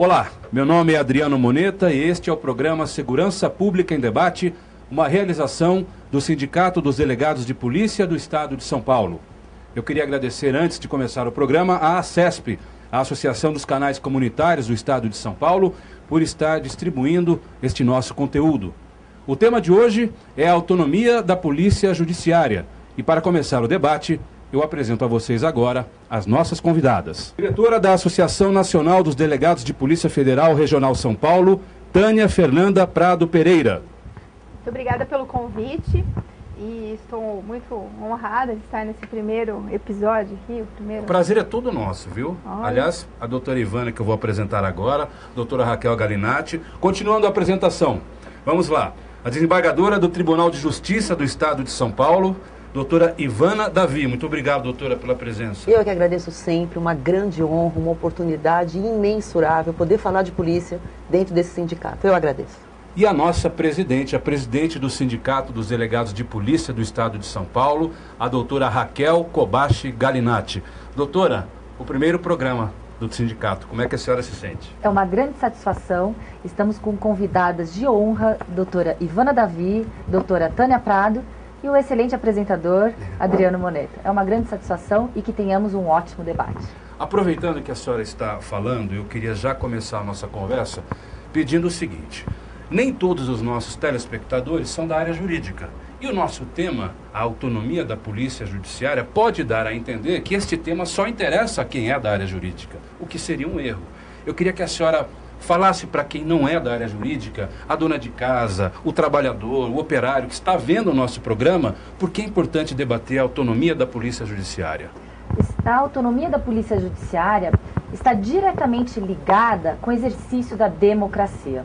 Olá, meu nome é Adriano Moneta e este é o programa Segurança Pública em Debate, uma realização do Sindicato dos Delegados de Polícia do Estado de São Paulo. Eu queria agradecer, antes de começar o programa, à ACESP, a Associação dos Canais Comunitários do Estado de São Paulo, por estar distribuindo este nosso conteúdo. O tema de hoje é a autonomia da Polícia Judiciária. E para começar o debate, eu apresento a vocês agora as nossas convidadas. Diretora da Associação Nacional dos Delegados de Polícia Federal Regional São Paulo, Tânia Fernanda Prado Pereira. Muito obrigada pelo convite e estou muito honrada de estar nesse primeiro episódio aqui. O prazer é todo nosso, viu? Olha. Aliás, a doutora Ivana, que eu vou apresentar agora, a doutora Raquel Galinatti. Continuando a apresentação, vamos lá. A desembargadora do Tribunal de Justiça do Estado de São Paulo, doutora Ivana Davi. Muito obrigado, doutora, pela presença. Eu que agradeço sempre, uma grande honra, uma oportunidade imensurável poder falar de polícia dentro desse sindicato. Eu agradeço. E a nossa presidente, a presidente do Sindicato dos Delegados de Polícia do Estado de São Paulo, a doutora Raquel Kobashi Galinatti. Doutora, o primeiro programa do sindicato, como é que a senhora se sente? É uma grande satisfação. Estamos com convidadas de honra, doutora Ivana Davi, doutora Tânia Prado, e o excelente apresentador, Adriano Moneta. É uma grande satisfação e que tenhamos um ótimo debate. Aproveitando que a senhora está falando, eu queria já começar a nossa conversa pedindo o seguinte: nem todos os nossos telespectadores são da área jurídica. E o nosso tema, a autonomia da Polícia Judiciária, pode dar a entender que este tema só interessa a quem é da área jurídica, o que seria um erro. Eu queria que a senhora falasse para quem não é da área jurídica, a dona de casa, o trabalhador, o operário que está vendo o nosso programa, por que é importante debater a autonomia da Polícia Judiciária. A autonomia da Polícia Judiciária está diretamente ligada com o exercício da democracia.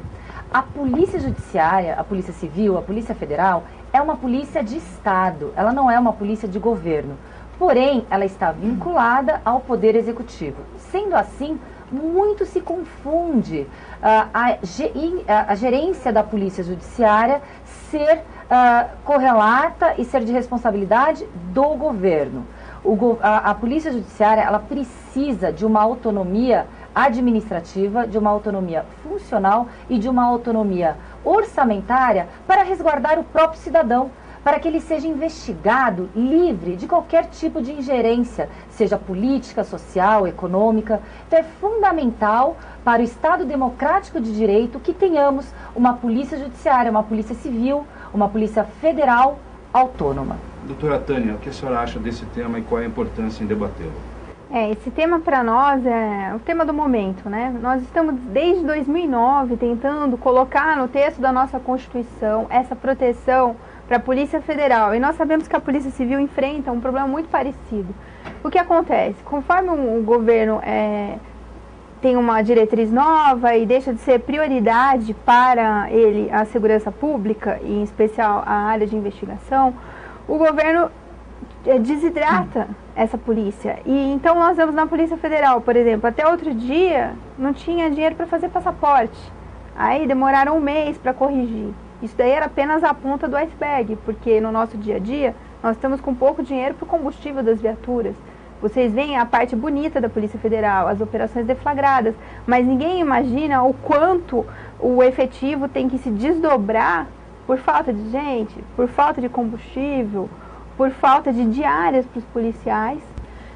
A Polícia Judiciária, a Polícia Civil, a Polícia Federal, é uma polícia de Estado, ela não é uma polícia de governo. Porém, ela está vinculada ao Poder Executivo. Sendo assim, muito se confunde a gerência da Polícia Judiciária ser correlata e ser de responsabilidade do governo. A Polícia Judiciária, ela precisa de uma autonomia administrativa, de uma autonomia funcional e de uma autonomia orçamentária para resguardar o próprio cidadão, para que ele seja investigado livre de qualquer tipo de ingerência, seja política, social, econômica. Então é fundamental para o Estado democrático de direito que tenhamos uma polícia judiciária, uma polícia civil, uma polícia federal autônoma. Doutora Tânia, o que a senhora acha desse tema e qual é a importância em debatê-lo? Esse tema para nós é o tema do momento, né? Nós estamos desde 2009 tentando colocar no texto da nossa Constituição essa proteção para a Polícia Federal, e nós sabemos que a Polícia Civil enfrenta um problema muito parecido. O que acontece? Conforme o governo tem uma diretriz nova e deixa de ser prioridade para ele a segurança pública, e em especial a área de investigação, o governo desidrata essa polícia. E então nós vemos na Polícia Federal, por exemplo, até outro dia não tinha dinheiro para fazer passaporte. Aí demoraram um mês para corrigir. Isso daí era apenas a ponta do iceberg, porque no nosso dia a dia nós estamos com pouco dinheiro para o combustível das viaturas. Vocês veem a parte bonita da Polícia Federal, as operações deflagradas, mas ninguém imagina o quanto o efetivo tem que se desdobrar por falta de gente, por falta de combustível, por falta de diárias para os policiais.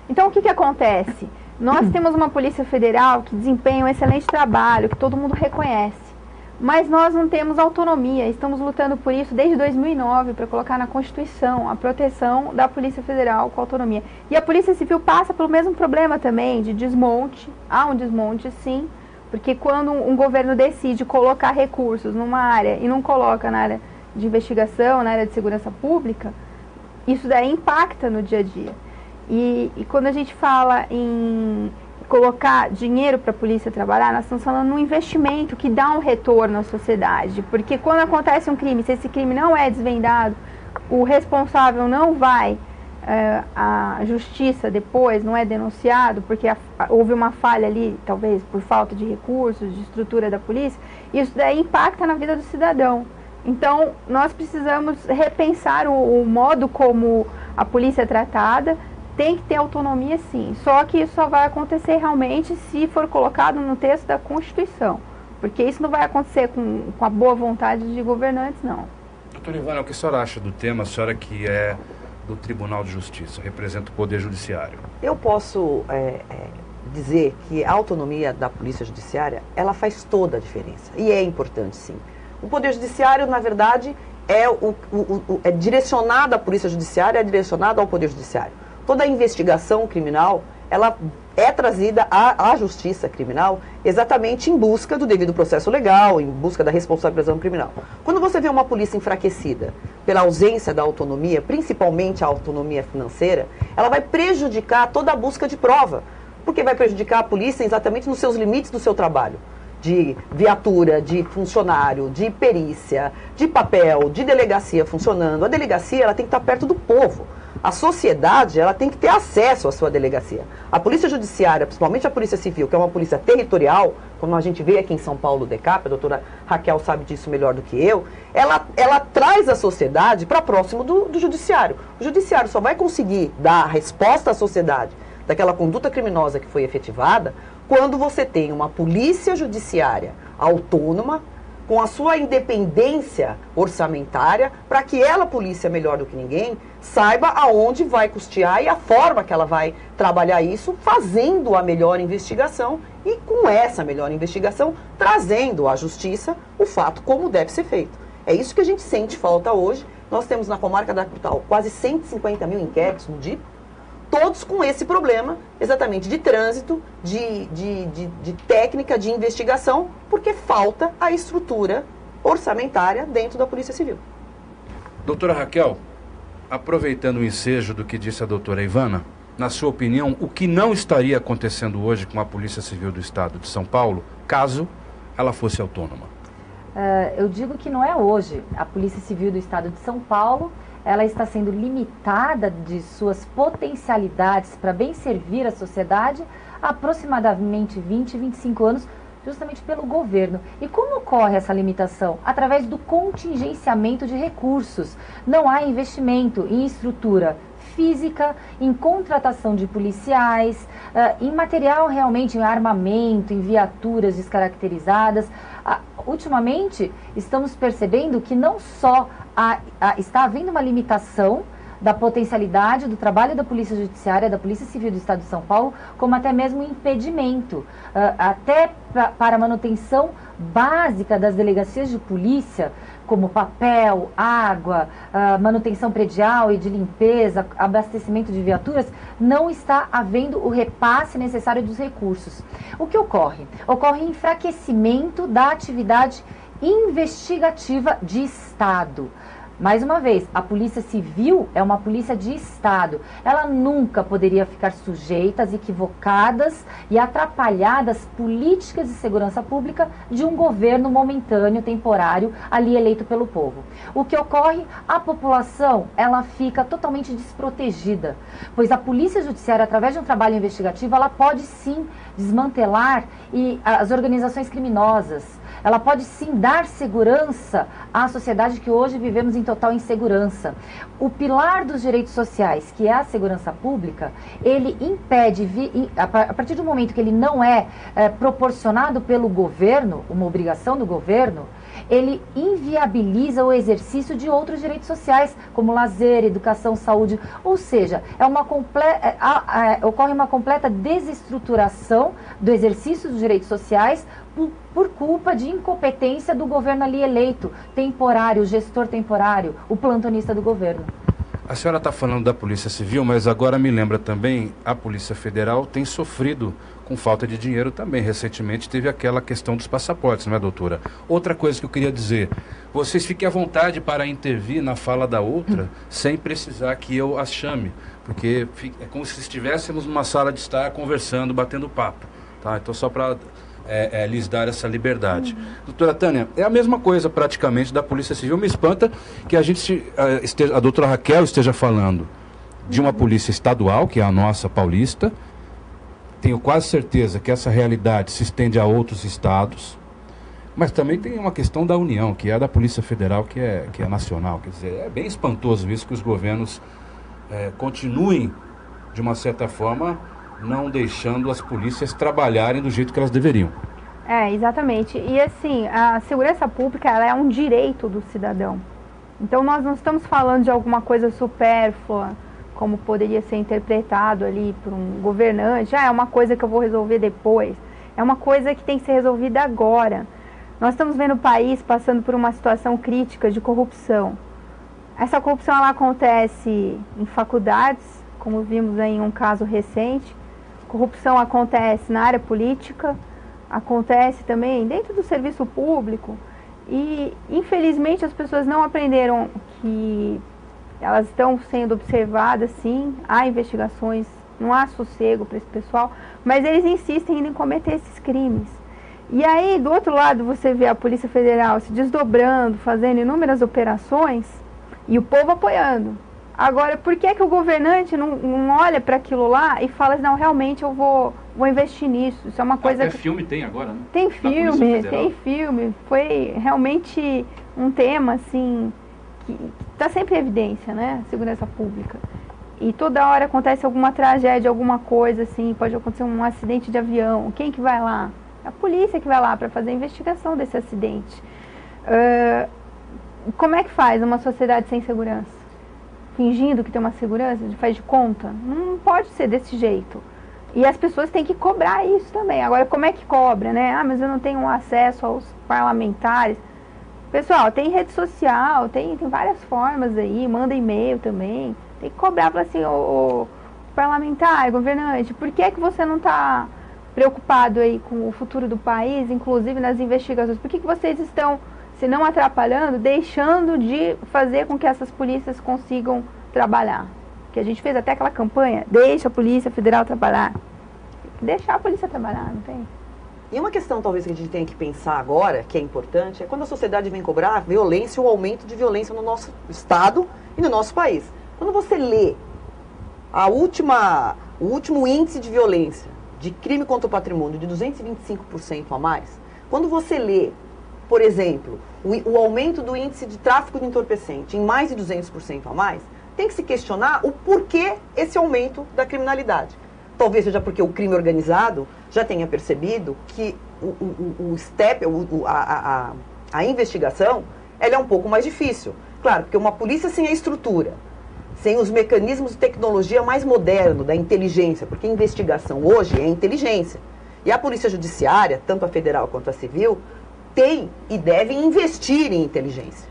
Então o que acontece? Nós temos uma Polícia Federal que desempenha um excelente trabalho, que todo mundo reconhece. Mas nós não temos autonomia, estamos lutando por isso desde 2009, para colocar na Constituição a proteção da Polícia Federal com autonomia. E a Polícia Civil passa pelo mesmo problema também, de desmonte. Há um desmonte, sim, porque quando um governo decide colocar recursos numa área e não coloca na área de investigação, na área de segurança pública, isso daí impacta no dia a dia. E quando a gente fala em colocar dinheiro para a polícia trabalhar, nós estamos falando num investimento que dá um retorno à sociedade, porque quando acontece um crime, se esse crime não é desvendado, o responsável não vai à justiça depois, não é denunciado, porque houve uma falha ali, talvez por falta de recursos, de estrutura da polícia, isso daí impacta na vida do cidadão. Então, nós precisamos repensar o modo como a polícia é tratada, tem que ter autonomia sim, só que isso só vai acontecer realmente se for colocado no texto da Constituição, porque isso não vai acontecer com a boa vontade de governantes, não. Doutora Ivana, o que a senhora acha do tema, a senhora que é do Tribunal de Justiça, representa o Poder Judiciário? Eu posso dizer que a autonomia da Polícia Judiciária, ela faz toda a diferença, e é importante sim. O Poder Judiciário, na verdade, é direcionado à Polícia Judiciária, é direcionado ao Poder Judiciário. Toda a investigação criminal, ela é trazida à justiça criminal exatamente em busca do devido processo legal, em busca da responsabilização criminal. Quando você vê uma polícia enfraquecida pela ausência da autonomia, principalmente a autonomia financeira, ela vai prejudicar toda a busca de prova, porque vai prejudicar a polícia exatamente nos seus limites do seu trabalho, de viatura, de funcionário, de perícia, de papel, de delegacia funcionando. A delegacia, ela tem que estar perto do povo. A sociedade, ela tem que ter acesso à sua delegacia. A Polícia Judiciária, principalmente a Polícia Civil, que é uma polícia territorial, como a gente vê aqui em São Paulo, DECAP, a doutora Raquel sabe disso melhor do que eu, ela traz a sociedade para próximo do Judiciário. O Judiciário só vai conseguir dar a resposta à sociedade daquela conduta criminosa que foi efetivada quando você tem uma polícia judiciária autônoma, com a sua independência orçamentária, para que ela, polícia melhor do que ninguém, saiba aonde vai custear e a forma que ela vai trabalhar isso, fazendo a melhor investigação e, com essa melhor investigação, trazendo à justiça o fato como deve ser feito. É isso que a gente sente falta hoje. Nós temos na comarca da capital quase 150 mil inquéritos no DIP, todos com esse problema, exatamente de trânsito, de técnica de investigação, porque falta a estrutura orçamentária dentro da Polícia Civil. Doutora Raquel, aproveitando o ensejo do que disse a doutora Ivana, na sua opinião, o que não estaria acontecendo hoje com a Polícia Civil do Estado de São Paulo, caso ela fosse autônoma? Eu digo que não é hoje. A Polícia Civil do Estado de São Paulo, ela está sendo limitada de suas potencialidades para bem servir a sociedade há aproximadamente 20, 25 anos, justamente pelo governo. E como ocorre essa limitação? Através do contingenciamento de recursos. Não há investimento em estrutura física, em contratação de policiais, em material realmente, em armamento, em viaturas descaracterizadas. Ultimamente, estamos percebendo que não só está havendo uma limitação da potencialidade do trabalho da Polícia Judiciária, da Polícia Civil do Estado de São Paulo, como até mesmo um impedimento, até para a manutenção básica das delegacias de polícia, como papel, água, manutenção predial e de limpeza, abastecimento de viaturas, não está havendo o repasse necessário dos recursos. O que ocorre? Ocorre enfraquecimento da atividade investigativa de Estado. Mais uma vez, a Polícia Civil é uma polícia de Estado. Ela nunca poderia ficar sujeita às equivocadas e atrapalhadas políticas de segurança pública de um governo momentâneo, temporário, ali eleito pelo povo. O que ocorre? A população, ela fica totalmente desprotegida, pois a Polícia Judiciária, através de um trabalho investigativo, ela pode sim desmantelar as organizações criminosas. Ela pode sim dar segurança à sociedade que hoje vivemos em total insegurança. O pilar dos direitos sociais, que é a segurança pública, ele impede, a partir do momento que ele não é proporcionado pelo governo, uma obrigação do governo, ele inviabiliza o exercício de outros direitos sociais, como lazer, educação, saúde. Ou seja, ocorre uma completa desestruturação do exercício dos direitos sociais por culpa de incompetência do governo ali eleito, temporário, o gestor temporário, o plantonista do governo. A senhora está falando da Polícia Civil, mas agora me lembra também, a Polícia Federal tem sofrido com falta de dinheiro também. Recentemente teve aquela questão dos passaportes, não é, doutora? Outra coisa que eu queria dizer, vocês fiquem à vontade para intervir na fala da outra, sem precisar que eu as chame, porque é como se estivéssemos numa sala de estar conversando, batendo papo, tá? Então só para lhes dar essa liberdade. Doutora Tânia, é a mesma coisa praticamente da Polícia Civil. Me espanta que a doutora Raquel esteja falando de uma polícia estadual, que é a nossa paulista. Tenho quase certeza que essa realidade se estende a outros estados, mas também tem uma questão da União, que é a da Polícia Federal, que é nacional. Quer dizer, é bem espantoso isso, que os governos continuem de uma certa forma, não deixando as polícias trabalharem do jeito que elas deveriam. Exatamente. E assim, a segurança pública, ela é um direito do cidadão. Então nós não estamos falando de alguma coisa supérflua, como poderia ser interpretado ali por um governante. É uma coisa que eu vou resolver depois. É uma coisa que tem que ser resolvida agora. Nós estamos vendo o país passando por uma situação crítica de corrupção. Essa corrupção, ela acontece em faculdades, como vimos aí em um caso recente. Corrupção acontece na área política, acontece também dentro do serviço público. E, infelizmente, as pessoas não aprenderam que elas estão sendo observadas, sim. Há investigações, não há sossego para esse pessoal, mas eles insistem ainda em cometer esses crimes. E aí, do outro lado, você vê a Polícia Federal se desdobrando, fazendo inúmeras operações e o povo apoiando. Agora, por que que o governante não olha para aquilo lá e fala assim, não, realmente eu vou investir nisso? Isso é uma coisa... Até filme tem agora, né? Tem filme. Foi realmente um tema, assim, que está sempre em evidência, né? Segurança pública. E toda hora acontece alguma tragédia, alguma coisa, assim, pode acontecer um acidente de avião. Quem que vai lá? A polícia que vai lá para fazer a investigação desse acidente. Como é que faz uma sociedade sem segurança? Fingindo que tem uma segurança, faz de conta? Não pode ser desse jeito. E as pessoas têm que cobrar isso também. Agora, como é que cobra, né? Mas eu não tenho acesso aos parlamentares. Pessoal, tem rede social, tem várias formas aí, manda e-mail também. Tem que cobrar para assim, o parlamentar, governante, por que que você não está preocupado aí com o futuro do país, inclusive nas investigações? Por que que vocês estão, se não atrapalhando, deixando de fazer com que essas polícias consigam trabalhar? Que a gente fez até aquela campanha, deixa a Polícia Federal trabalhar. Tem que deixar a polícia trabalhar, não tem? E uma questão talvez que a gente tenha que pensar agora, que é importante, é quando a sociedade vem cobrar a violência, o aumento de violência no nosso estado e no nosso país. Quando você lê o último índice de violência, de crime contra o patrimônio de 225% a mais, quando você lê, por exemplo, o aumento do índice de tráfico de entorpecente em mais de 200% a mais, tem que se questionar o porquê esse aumento da criminalidade. Talvez seja porque o crime organizado já tenha percebido que a investigação ela é um pouco mais difícil. Claro, porque uma polícia sem a estrutura, sem os mecanismos de tecnologia mais moderno, da inteligência, porque investigação hoje é inteligência. E a Polícia Judiciária, tanto a federal quanto a civil, tem e deve investir em inteligência.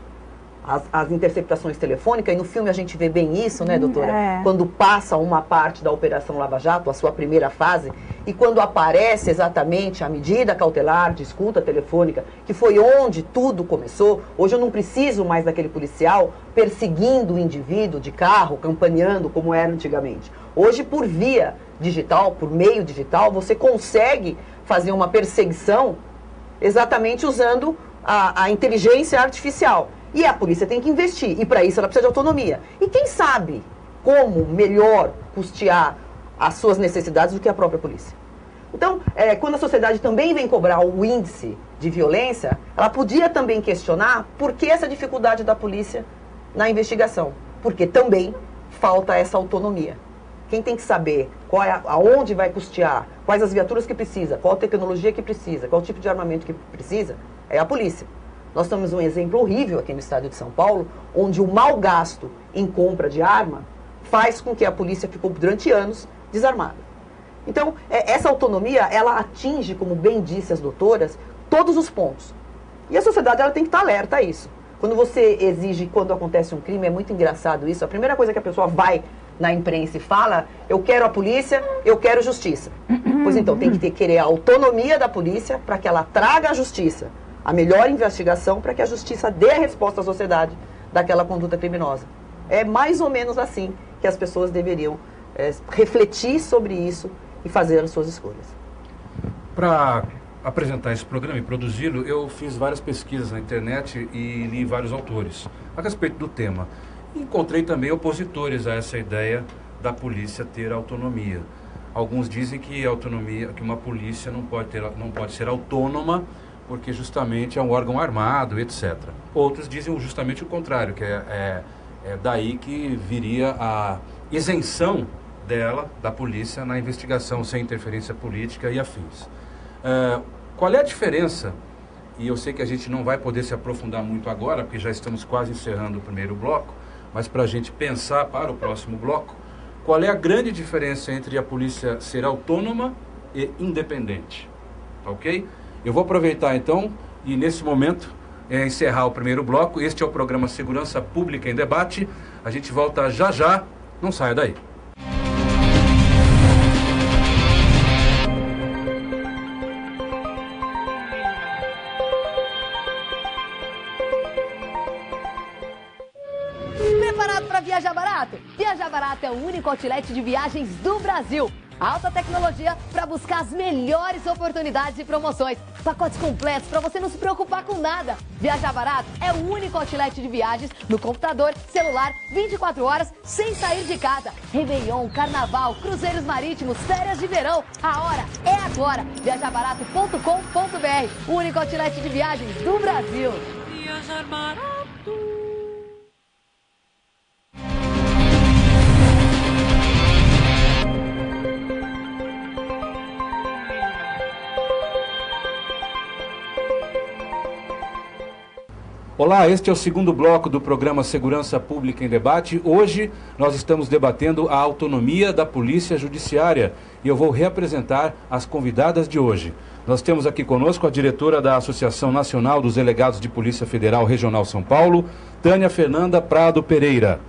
As interceptações telefônicas, e no filme a gente vê bem isso, né, doutora? Quando passa uma parte da Operação Lava Jato, a sua primeira fase, e quando aparece exatamente a medida cautelar de escuta telefônica, que foi onde tudo começou. Hoje eu não preciso mais daquele policial perseguindo o indivíduo de carro, campaneando como era antigamente. Hoje, por via digital, por meio digital, você consegue fazer uma perseguição exatamente usando a inteligência artificial. E a polícia tem que investir, e para isso ela precisa de autonomia. E quem sabe como melhor custear as suas necessidades do que a própria polícia? Então, quando a sociedade também vem cobrar o índice de violência, ela podia também questionar por que essa dificuldade da polícia na investigação. Porque também falta essa autonomia. Quem tem que saber aonde vai custear, quais as viaturas que precisa, qual a tecnologia que precisa, qual o tipo de armamento que precisa, é a polícia. Nós temos um exemplo horrível aqui no estado de São Paulo, onde o mau gasto em compra de arma faz com que a polícia ficou durante anos desarmada. Então, essa autonomia, ela atinge, como bem disse as doutoras, todos os pontos. E a sociedade ela tem que estar alerta a isso. Quando você exige, quando acontece um crime, é muito engraçado isso, a primeira coisa que a pessoa vai na imprensa e fala, eu quero a polícia, eu quero justiça. Pois então, tem que querer a autonomia da polícia para que ela traga a justiça, a melhor investigação para que a justiça dê a resposta à sociedade daquela conduta criminosa. É mais ou menos assim que as pessoas deveriam refletir sobre isso e fazer as suas escolhas. Para apresentar esse programa e produzi-lo, eu fiz várias pesquisas na internet e li vários autores a respeito do tema. Encontrei também opositores a essa ideia da polícia ter autonomia. Alguns dizem que que uma polícia não pode ser autônoma porque justamente é um órgão armado, etc. Outros dizem justamente o contrário, que é daí que viria a isenção dela, da polícia, na investigação sem interferência política e afins. Qual é a diferença, e eu sei que a gente não vai poder se aprofundar muito agora, porque já estamos quase encerrando o primeiro bloco, mas para a gente pensar para o próximo bloco, qual é a grande diferença entre a polícia ser autônoma e independente? Tá ok? Eu vou aproveitar então e nesse momento encerrar o primeiro bloco. Este é o programa Segurança Pública em Debate. A gente volta já já, não saia daí. Preparado para viajar barato? Viajar Barato é o único outlet de viagens do Brasil. Alta tecnologia para buscar as melhores oportunidades e promoções. Pacotes completos para você não se preocupar com nada. Viajar Barato é o único outlet de viagens no computador, celular, 24 horas, sem sair de casa. Réveillon, carnaval, cruzeiros marítimos, férias de verão. A hora é agora. Viajarbarato.com.br, o único outlet de viagens do Brasil. Viajar Barato. Olá, este é o segundo bloco do programa Segurança Pública em Debate. Hoje nós estamos debatendo a autonomia da Polícia Judiciária e eu vou reapresentar as convidadas de hoje. Nós temos aqui conosco a diretora da Associação Nacional dos Delegados de Polícia Federal Regional São Paulo, Tânia Fernanda Prado Pereira.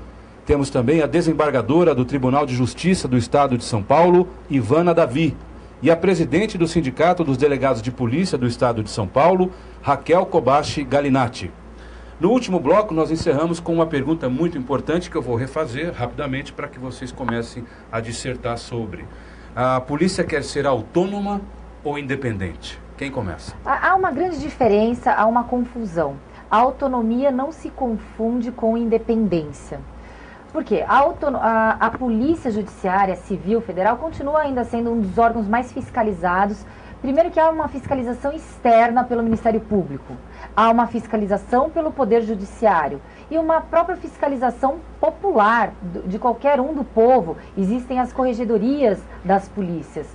Temos também a desembargadora do Tribunal de Justiça do Estado de São Paulo, Ivana Davi, e a presidente do Sindicato dos Delegados de Polícia do Estado de São Paulo, Raquel Kobashi Galinatti. No último bloco, nós encerramos com uma pergunta muito importante que eu vou refazer rapidamente para que vocês comecem a dissertar sobre. A polícia quer ser autônoma ou independente? Quem começa? Há uma grande diferença, há uma confusão. A autonomia não se confunde com independência. Por quê? A Polícia Judiciária Civil Federal continua ainda sendo um dos órgãos mais fiscalizados. Primeiro que há uma fiscalização externa pelo Ministério Público, há uma fiscalização pelo Poder Judiciário e uma própria fiscalização popular de qualquer um do povo. Existem as corregedorias das polícias.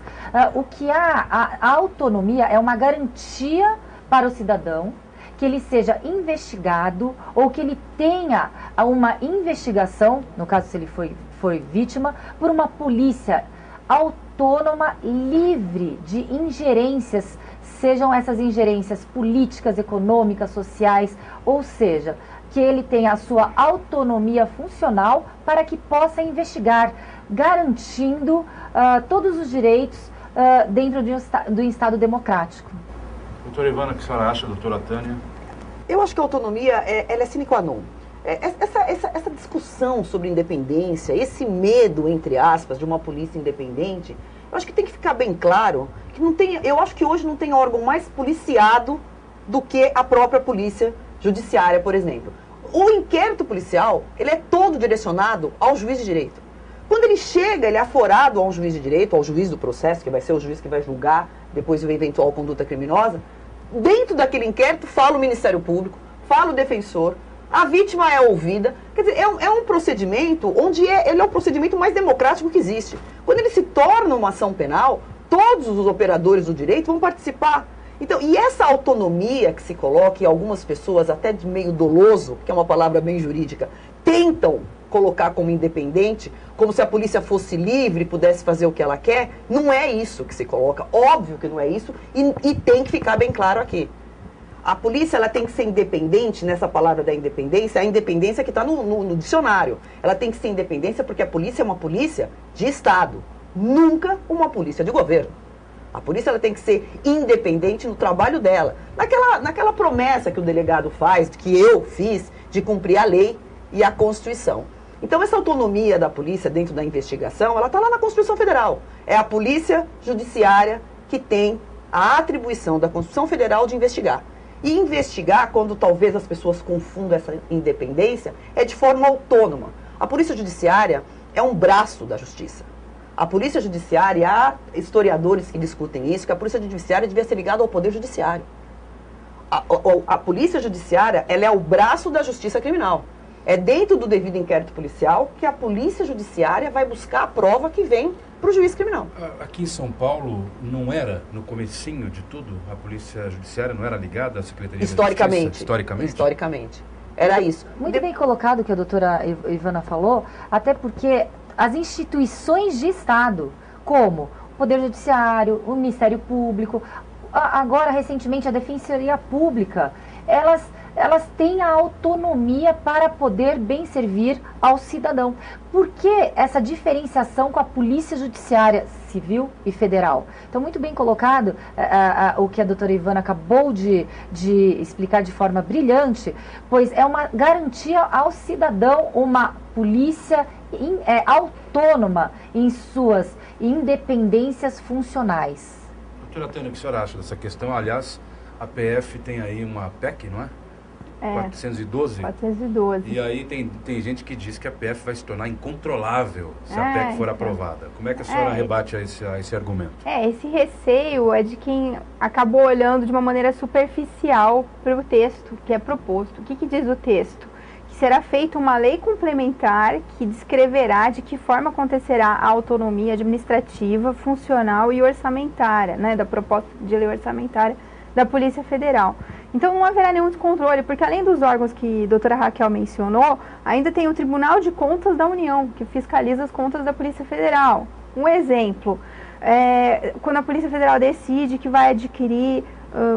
O que há, a autonomia é uma garantia para o cidadão que ele seja investigado ou que ele tenha uma investigação, no caso se ele foi vítima, por uma polícia autônoma, livre de ingerências, sejam essas ingerências políticas, econômicas, sociais, ou seja, que ele tenha a sua autonomia funcional para que possa investigar, garantindo todos os direitos dentro do Estado democrático. Doutora Ivana, o que a senhora acha, doutora Tânia? Eu acho que a autonomia ela é sine qua non. Essa discussão sobre independência, esse medo, entre aspas, de uma polícia independente, eu acho que tem que ficar bem claro que eu acho que hoje não tem órgão mais policiado do que a própria polícia judiciária, por exemplo. O inquérito policial, ele é todo direcionado ao juiz de direito. Quando ele chega, ele é aforado ao juiz de direito, ao juiz do processo, que vai ser o juiz que vai julgar depois de uma eventual conduta criminosa. Dentro daquele inquérito fala o Ministério Público, fala o defensor, a vítima é ouvida. Quer dizer, é um procedimento onde ele é o procedimento mais democrático que existe. Quando ele se torna uma ação penal, todos os operadores do direito vão participar. Então, e essa autonomia que se coloca, e algumas pessoas, até de meio doloso, que é uma palavra bem jurídica, tentam colocar como independente, como se a polícia fosse livre e pudesse fazer o que ela quer, não é isso que se coloca. Óbvio que não é isso, e tem que ficar bem claro aqui. A polícia ela tem que ser independente, nessa palavra da independência, a independência que está no dicionário. Ela tem que ser independência porque a polícia é uma polícia de Estado, nunca uma polícia de governo. A polícia ela tem que ser independente no trabalho dela. Naquela promessa que o delegado faz, que eu fiz, de cumprir a lei e a Constituição. Então essa autonomia da polícia dentro da investigação, ela está lá na Constituição Federal. É a polícia judiciária que tem a atribuição da Constituição Federal de investigar. E investigar, quando talvez as pessoas confundam essa independência, é de forma autônoma. A Polícia Judiciária é um braço da Justiça. A Polícia Judiciária, há historiadores que discutem isso, que a Polícia Judiciária devia ser ligada ao Poder Judiciário. A Polícia Judiciária, ela é o braço da Justiça Criminal. É dentro do devido inquérito policial que a polícia judiciária vai buscar a prova que vem para o juiz criminal. Aqui em São Paulo, não era, no comecinho de tudo, a polícia judiciária não era ligada à Secretaria da Justiça? Historicamente. Era isso. Muito bem colocado o que a doutora Ivana falou, até porque as instituições de Estado, como o Poder Judiciário, o Ministério Público, agora recentemente a Defensoria Pública, elas têm a autonomia para poder bem servir ao cidadão. Por que essa diferenciação com a Polícia Judiciária Civil e Federal? Então, muito bem colocado o que a doutora Ivana acabou de explicar de forma brilhante, pois é uma garantia ao cidadão, uma polícia autônoma em suas independências funcionais. Doutora Tânia, o que a senhora acha dessa questão? Aliás, a PF tem aí uma PEC, não é? 412? 412. E aí tem gente que diz que a PF vai se tornar incontrolável se a PEC for aprovada. Como é que a senhora rebate a esse argumento? Esse receio é de quem acabou olhando de uma maneira superficial para o texto que é proposto. O que diz o texto? Que será feita uma lei complementar que descreverá de que forma acontecerá a autonomia administrativa, funcional e orçamentária, né, da proposta de lei orçamentária da Polícia Federal. Então não haverá nenhum descontrole, porque além dos órgãos que a doutora Raquel mencionou, ainda tem o Tribunal de Contas da União, que fiscaliza as contas da Polícia Federal. Um exemplo, quando a Polícia Federal decide que vai adquirir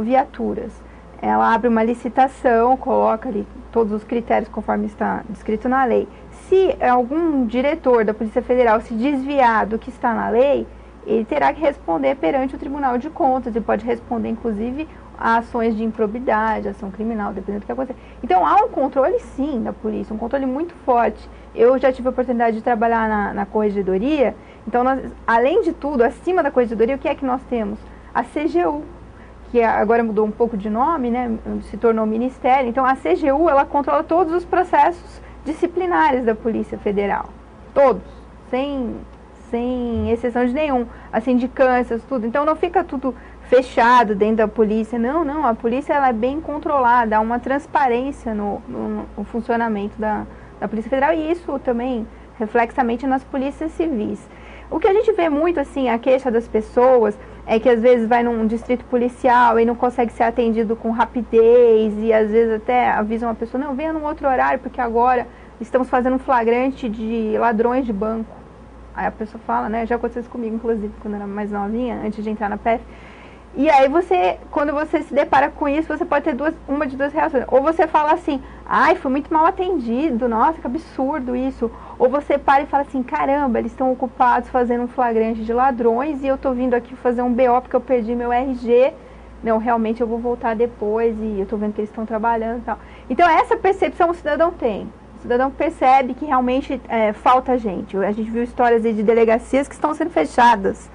viaturas, ela abre uma licitação, coloca ali todos os critérios conforme está descrito na lei. Se algum diretor da Polícia Federal se desviar do que está na lei, ele terá que responder perante o Tribunal de Contas e pode responder, inclusive, a ações de improbidade, ação criminal, dependendo do que acontecer. Então, há um controle, sim, da polícia, um controle muito forte. Eu já tive a oportunidade de trabalhar na corregedoria, então, além de tudo, acima da corregedoria, o que é que nós temos? A CGU, que agora mudou um pouco de nome, né, se tornou ministério. Então, a CGU, ela controla todos os processos disciplinares da Polícia Federal. Todos, sem exceção de nenhum. As sindicâncias, tudo. Então, não fica tudo fechado dentro da polícia. Não. A polícia ela é bem controlada. Há uma transparência no funcionamento da Polícia Federal. E isso também, reflexamente, nas polícias civis. O que a gente vê muito, assim, a queixa das pessoas é que às vezes vai num distrito policial e não consegue ser atendido com rapidez e às vezes até avisam uma pessoa, não, venha num outro horário porque agora estamos fazendo um flagrante de ladrões de banco. Aí a pessoa fala, né, já aconteceu isso comigo, inclusive, quando eu era mais novinha, antes de entrar na PF. E aí quando você se depara com isso, você pode ter uma de duas reações. Ou você fala assim, ai, fui muito mal atendido, nossa, que absurdo isso. Ou você para e fala assim, caramba, eles estão ocupados fazendo um flagrante de ladrões e eu tô vindo aqui fazer um BO porque eu perdi meu RG. Não, realmente eu vou voltar depois e eu tô vendo que eles estão trabalhando e tal. Então essa percepção o cidadão tem. O cidadão percebe que realmente falta gente. A gente viu histórias aí de delegacias que estão sendo fechadas.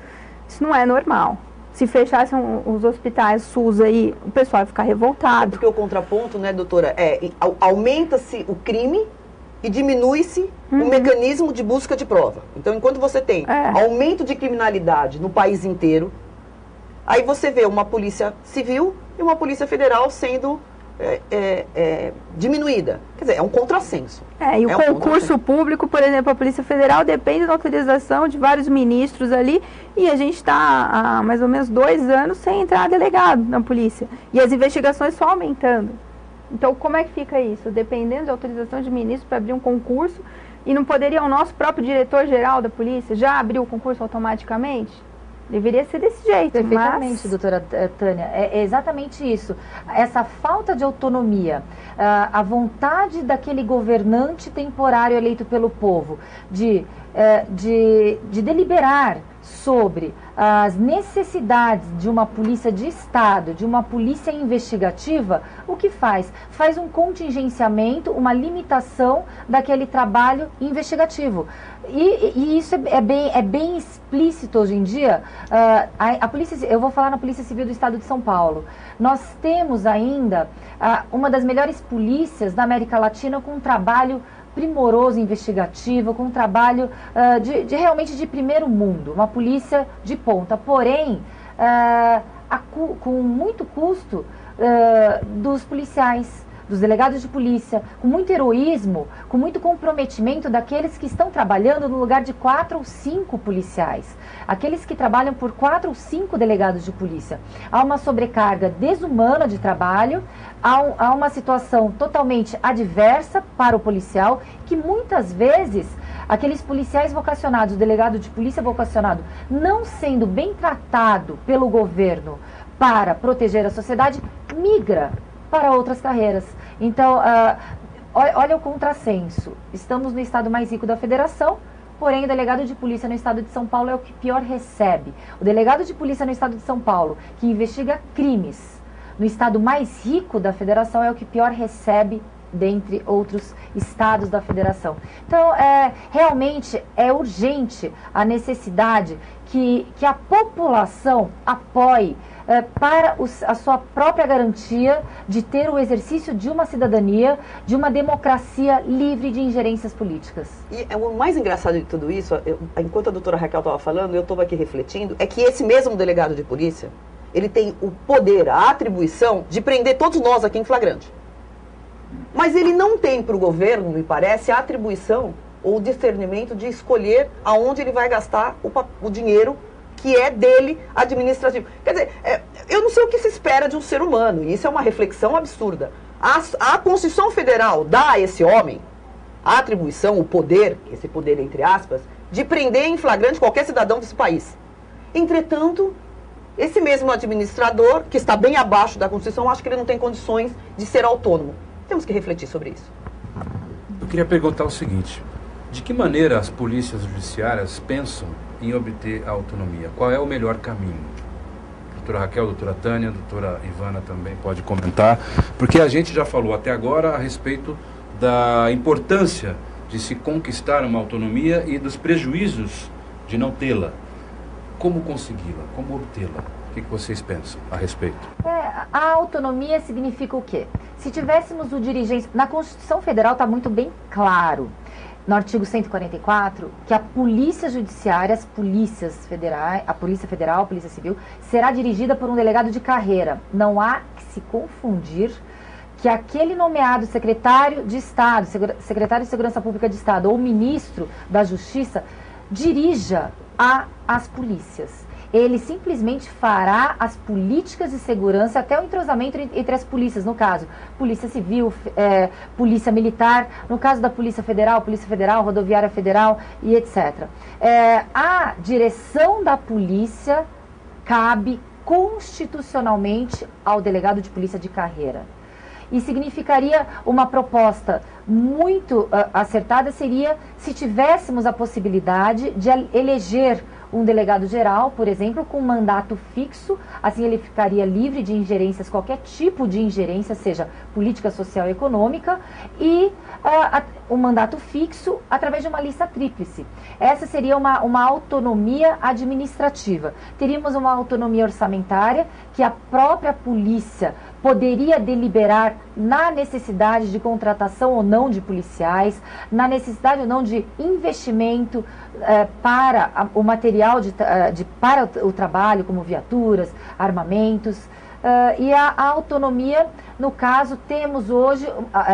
Isso não é normal. Se fechassem os hospitais SUS aí, o pessoal vai ficar revoltado. Porque o contraponto, né, doutora, aumenta-se o crime e diminui-se o mecanismo de busca de prova. Então, enquanto você tem aumento de criminalidade no país inteiro, aí você vê uma polícia civil e uma polícia federal sendo diminuída. Quer dizer, é um contrassenso. E o concurso público, por exemplo, a Polícia Federal depende da autorização de vários ministros ali e a gente está há mais ou menos 2 anos sem entrar delegado na polícia. E as investigações só aumentando. Então, como é que fica isso? Dependendo de autorização de ministro para abrir um concurso e não poderia o nosso próprio diretor-geral da polícia já abrir o concurso automaticamente? Deveria ser desse jeito. Perfeitamente, doutora Tânia. É exatamente isso. Essa falta de autonomia, a vontade daquele governante temporário eleito pelo povo de deliberar sobre as necessidades de uma polícia de Estado, de uma polícia investigativa, o que faz? Faz um contingenciamento, uma limitação daquele trabalho investigativo. E isso é bem explícito hoje em dia. A polícia, eu vou falar na Polícia Civil do Estado de São Paulo. Nós temos ainda uma das melhores polícias da América Latina com um trabalho primoroso investigativo, com um trabalho realmente de primeiro mundo, uma polícia de ponta, porém com muito custo dos policiais, dos delegados de polícia, com muito heroísmo, com muito comprometimento daqueles que estão trabalhando no lugar de 4 ou 5 policiais, aqueles que trabalham por 4 ou 5 delegados de polícia. Há uma sobrecarga desumana de trabalho, há uma situação totalmente adversa para o policial, que muitas vezes aqueles policiais vocacionados, o delegado de polícia vocacionado, não sendo bem tratado pelo governo para proteger a sociedade, migra para outras carreiras. Então, olha o contrassenso. Estamos no estado mais rico da federação, porém o delegado de polícia no estado de São Paulo é o que pior recebe. O delegado de polícia no estado de São Paulo, que investiga crimes no estado mais rico da federação, é o que pior recebe dentre outros estados da federação. Então, realmente é urgente a necessidade que a população apoie para a sua própria garantia de ter o exercício de uma cidadania, de uma democracia livre de ingerências políticas. E o mais engraçado de tudo isso, enquanto a doutora Raquel estava falando, eu estou aqui refletindo, é que esse mesmo delegado de polícia, ele tem o poder, a atribuição de prender todos nós aqui em flagrante. Mas ele não tem para o governo, me parece, a atribuição ou o discernimento de escolher aonde ele vai gastar o dinheiro que é dele administrativo. Quer dizer, eu não sei o que se espera de um ser humano, e isso é uma reflexão absurda. A Constituição Federal dá a esse homem a atribuição, o poder, esse poder entre aspas, de prender em flagrante qualquer cidadão desse país. Entretanto, esse mesmo administrador, que está bem abaixo da Constituição, acho que ele não tem condições de ser autônomo. Temos que refletir sobre isso. Eu queria perguntar o seguinte: de que maneira as polícias judiciárias pensam em obter a autonomia? Qual é o melhor caminho? Doutora Raquel, doutora Tânia, doutora Ivana também pode comentar, porque a gente já falou até agora a respeito da importância de se conquistar uma autonomia e dos prejuízos de não tê-la. Como consegui-la? Como obtê-la? O que vocês pensam a respeito? A autonomia significa o quê? Se tivéssemos o dirigente... Na Constituição Federal está muito bem claro, no artigo 144, que a Polícia Judiciária, as polícias federais, a Polícia Federal, a Polícia Civil, será dirigida por um delegado de carreira. Não há que se confundir que aquele nomeado secretário de Estado, secretário de Segurança Pública de Estado ou ministro da Justiça dirija as polícias. Ele simplesmente fará as políticas de segurança, até o entrosamento entre as polícias, no caso, Polícia Civil, Polícia Militar, no caso da Polícia Federal, Rodoviária Federal e etc. A direção da polícia cabe constitucionalmente ao delegado de polícia de carreira. E significaria uma proposta muito acertada, seria se tivéssemos a possibilidade de eleger um delegado geral, por exemplo, com mandato fixo, assim ele ficaria livre de ingerências, qualquer tipo de ingerência, seja política, social e econômica, e um mandato fixo através de uma lista tríplice. Essa seria uma autonomia administrativa. Teríamos uma autonomia orçamentária, que a própria polícia poderia deliberar na necessidade de contratação ou não de policiais, na necessidade ou não de investimento para o material para o trabalho, como viaturas, armamentos. E a autonomia, no caso, temos hoje,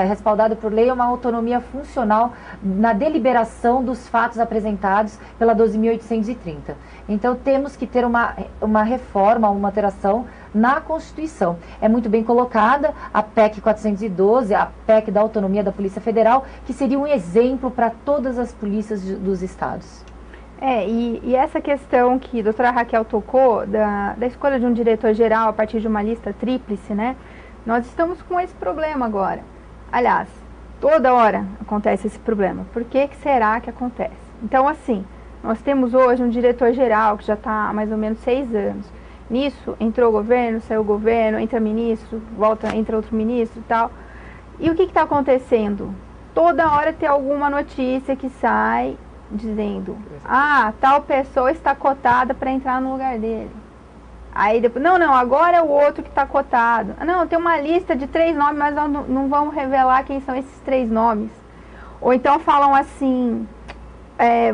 respaldado por lei, uma autonomia funcional na deliberação dos fatos apresentados pela 12.830. Então, temos que ter uma reforma, uma alteração na Constituição. É muito bem colocada a PEC 412, a PEC da autonomia da Polícia Federal, que seria um exemplo para todas as polícias dos estados. E essa questão que a doutora Raquel tocou, da escolha de um diretor-geral a partir de uma lista tríplice, né? Nós estamos com esse problema agora. Aliás, toda hora acontece esse problema. Por que será que acontece? Então, assim, nós temos hoje um diretor-geral que já está há mais ou menos 6 anos. Nisso, entrou o governo, saiu o governo, entra ministro, entra outro ministro e tal. E o que está acontecendo? Toda hora tem alguma notícia que sai dizendo, tal pessoa está cotada para entrar no lugar dele. Aí depois, não, agora é o outro que está cotado. Não, tem uma lista de 3 nomes, mas não vamos revelar quem são esses 3 nomes. Ou então falam assim,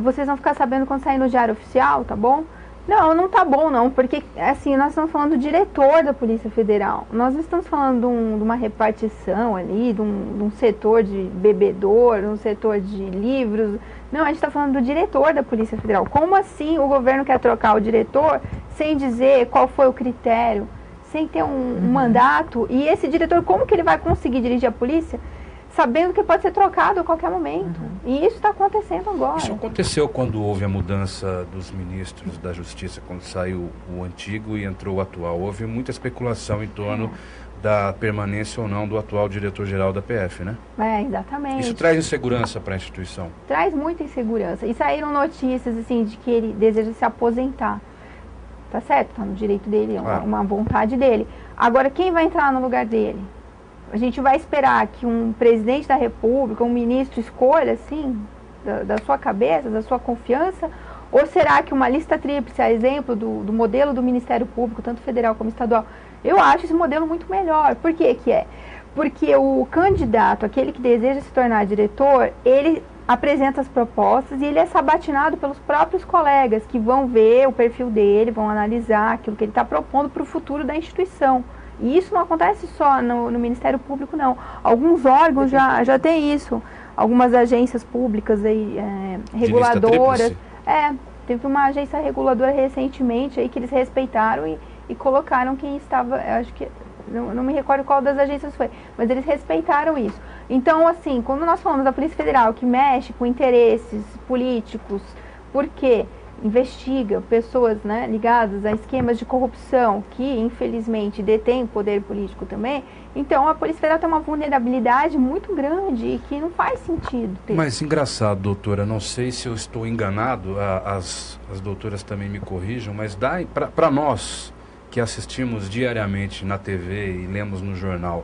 vocês vão ficar sabendo quando sair no Diário Oficial, tá bom? Não, não tá bom não, porque assim, nós estamos falando do diretor da Polícia Federal. Nós não estamos falando de uma repartição ali, de um setor de bebedor, um setor de livros. Não, a gente está falando do diretor da Polícia Federal. Como assim o governo quer trocar o diretor sem dizer qual foi o critério, sem ter um mandato? E esse diretor, como que ele vai conseguir dirigir a polícia sabendo que pode ser trocado a qualquer momento? E isso está acontecendo agora. Isso aconteceu quando houve a mudança dos ministros da Justiça, quando saiu o antigo e entrou o atual. Houve muita especulação em torno da permanência ou não do atual diretor-geral da PF, né? Exatamente. Isso traz insegurança para a instituição? Traz muita insegurança. E saíram notícias, assim, de que ele deseja se aposentar. Tá certo? Tá no direito dele, é uma vontade dele. Agora, quem vai entrar no lugar dele? A gente vai esperar que um presidente da República, um ministro escolha, assim, da sua cabeça, da sua confiança? Ou será que uma lista tríplice, a exemplo do modelo do Ministério Público, tanto federal como estadual, eu acho esse modelo muito melhor. Por que que é? Porque o candidato, aquele que deseja se tornar diretor, ele apresenta as propostas e ele é sabatinado pelos próprios colegas, que vão ver o perfil dele, vão analisar aquilo que ele está propondo para o futuro da instituição. E isso não acontece só no Ministério Público, não. Alguns órgãos já têm isso. Algumas agências públicas aí, reguladoras. Teve uma agência reguladora recentemente aí que eles respeitaram e colocaram quem estava, eu acho que, não me recordo qual das agências foi, mas eles respeitaram isso. Então, assim, quando nós falamos da Polícia Federal, que mexe com interesses políticos, porque investiga pessoas, né, ligadas a esquemas de corrupção, que infelizmente detêm poder político também, então a Polícia Federal tem uma vulnerabilidade muito grande e que não faz sentido ter. Mas engraçado, doutora, não sei se eu estou enganado, as doutoras também me corrijam, mas dá para nós que assistimos diariamente na TV e lemos no jornal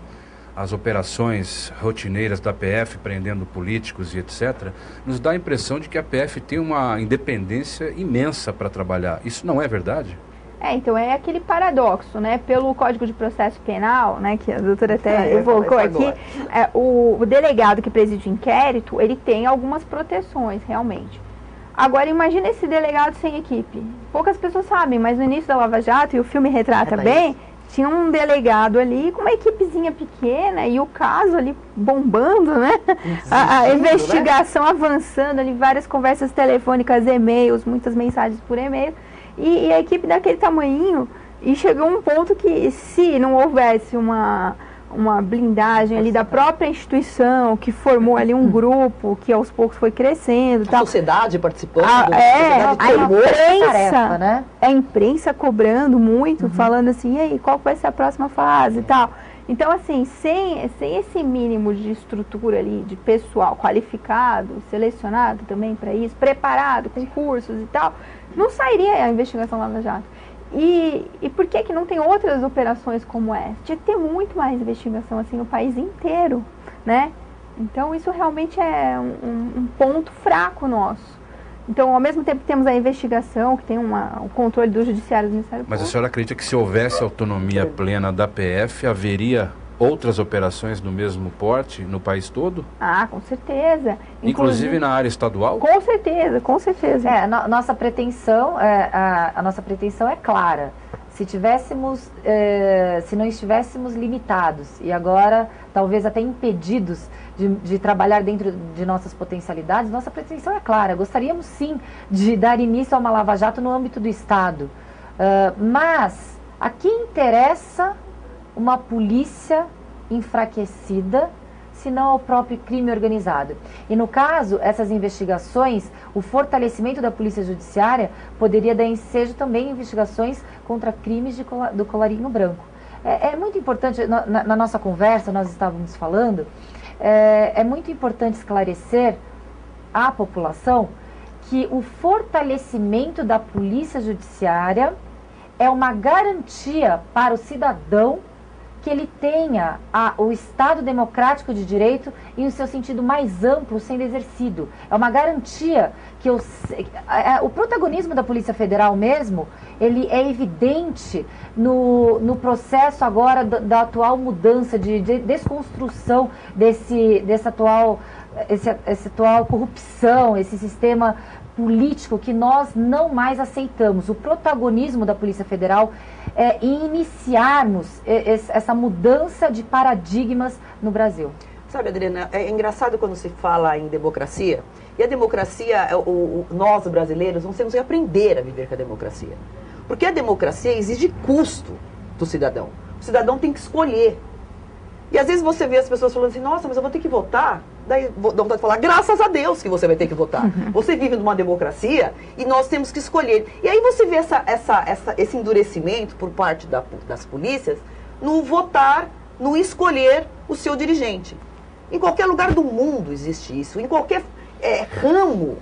as operações rotineiras da PF prendendo políticos e etc., nos dá a impressão de que a PF tem uma independência imensa para trabalhar. Isso não é verdade? Então é aquele paradoxo, né? Pelo Código de Processo Penal, né, que a doutora até evocou aqui, o delegado que preside o inquérito, ele tem algumas proteções, realmente. Agora, imagina esse delegado sem equipe. Poucas pessoas sabem, mas no início da Lava Jato, e o filme retrata bem, tinha um delegado ali com uma equipezinha pequena e o caso ali bombando, né? A investigação avançando ali, várias conversas telefônicas, e-mails, muitas mensagens por e-mail. E a equipe daquele tamanhinho, e chegou um ponto que se não houvesse uma blindagem ali da própria instituição, que formou ali um grupo, que aos poucos foi crescendo. A sociedade participando. A imprensa cobrando muito, falando assim, e aí, qual vai ser a próxima fase e tal. Então, assim, sem esse mínimo de estrutura ali, de pessoal qualificado, selecionado também para isso, preparado, com cursos e tal, não sairia a investigação Lava Jato. E por que não tem outras operações como essa? Tinha que ter muito mais investigação assim no país inteiro, né? Então isso realmente é um ponto fraco nosso. Então, ao mesmo tempo que temos a investigação, que tem o controle do judiciário do Ministério Público. Mas a senhora acredita que se houvesse autonomia plena da PF, haveria outras operações do mesmo porte no país todo? Com certeza. Inclusive na área estadual? Com certeza, com certeza. A nossa pretensão é clara. Se não estivéssemos limitados e agora talvez até impedidos de trabalhar dentro de nossas potencialidades, nossa pretensão é clara. Gostaríamos sim de dar início a uma Lava Jato no âmbito do Estado. Mas a quem interessa uma polícia enfraquecida, se não ao próprio crime organizado? E no caso, essas investigações, o fortalecimento da polícia judiciária poderia dar ensejo também a investigações contra crimes do colarinho branco. É muito importante, na nossa conversa, nós estávamos falando, é muito importante esclarecer à população que o fortalecimento da polícia judiciária é uma garantia para o cidadão que ele tenha o Estado democrático de direito em seu sentido mais amplo sendo exercido. É uma garantia que o protagonismo da Polícia Federal mesmo, ele é evidente no processo agora da atual mudança, de desconstrução dessa atual corrupção, esse sistema político que nós não mais aceitamos. O protagonismo da Polícia Federal em iniciarmos essa mudança de paradigmas no Brasil. Sabe, Adriana, é engraçado quando se fala em democracia, e a democracia, nós brasileiros não temos que aprender a viver com a democracia. Porque a democracia exige custo do cidadão. O cidadão tem que escolher. E às vezes você vê as pessoas falando assim, nossa, mas eu vou ter que votar. Daí dá vontade de falar, graças a Deus que você vai ter que votar. Você vive numa democracia e nós temos que escolher. E aí você vê esse endurecimento por parte das polícias no votar, no escolher o seu dirigente. Em qualquer lugar do mundo existe isso. Em qualquer ramo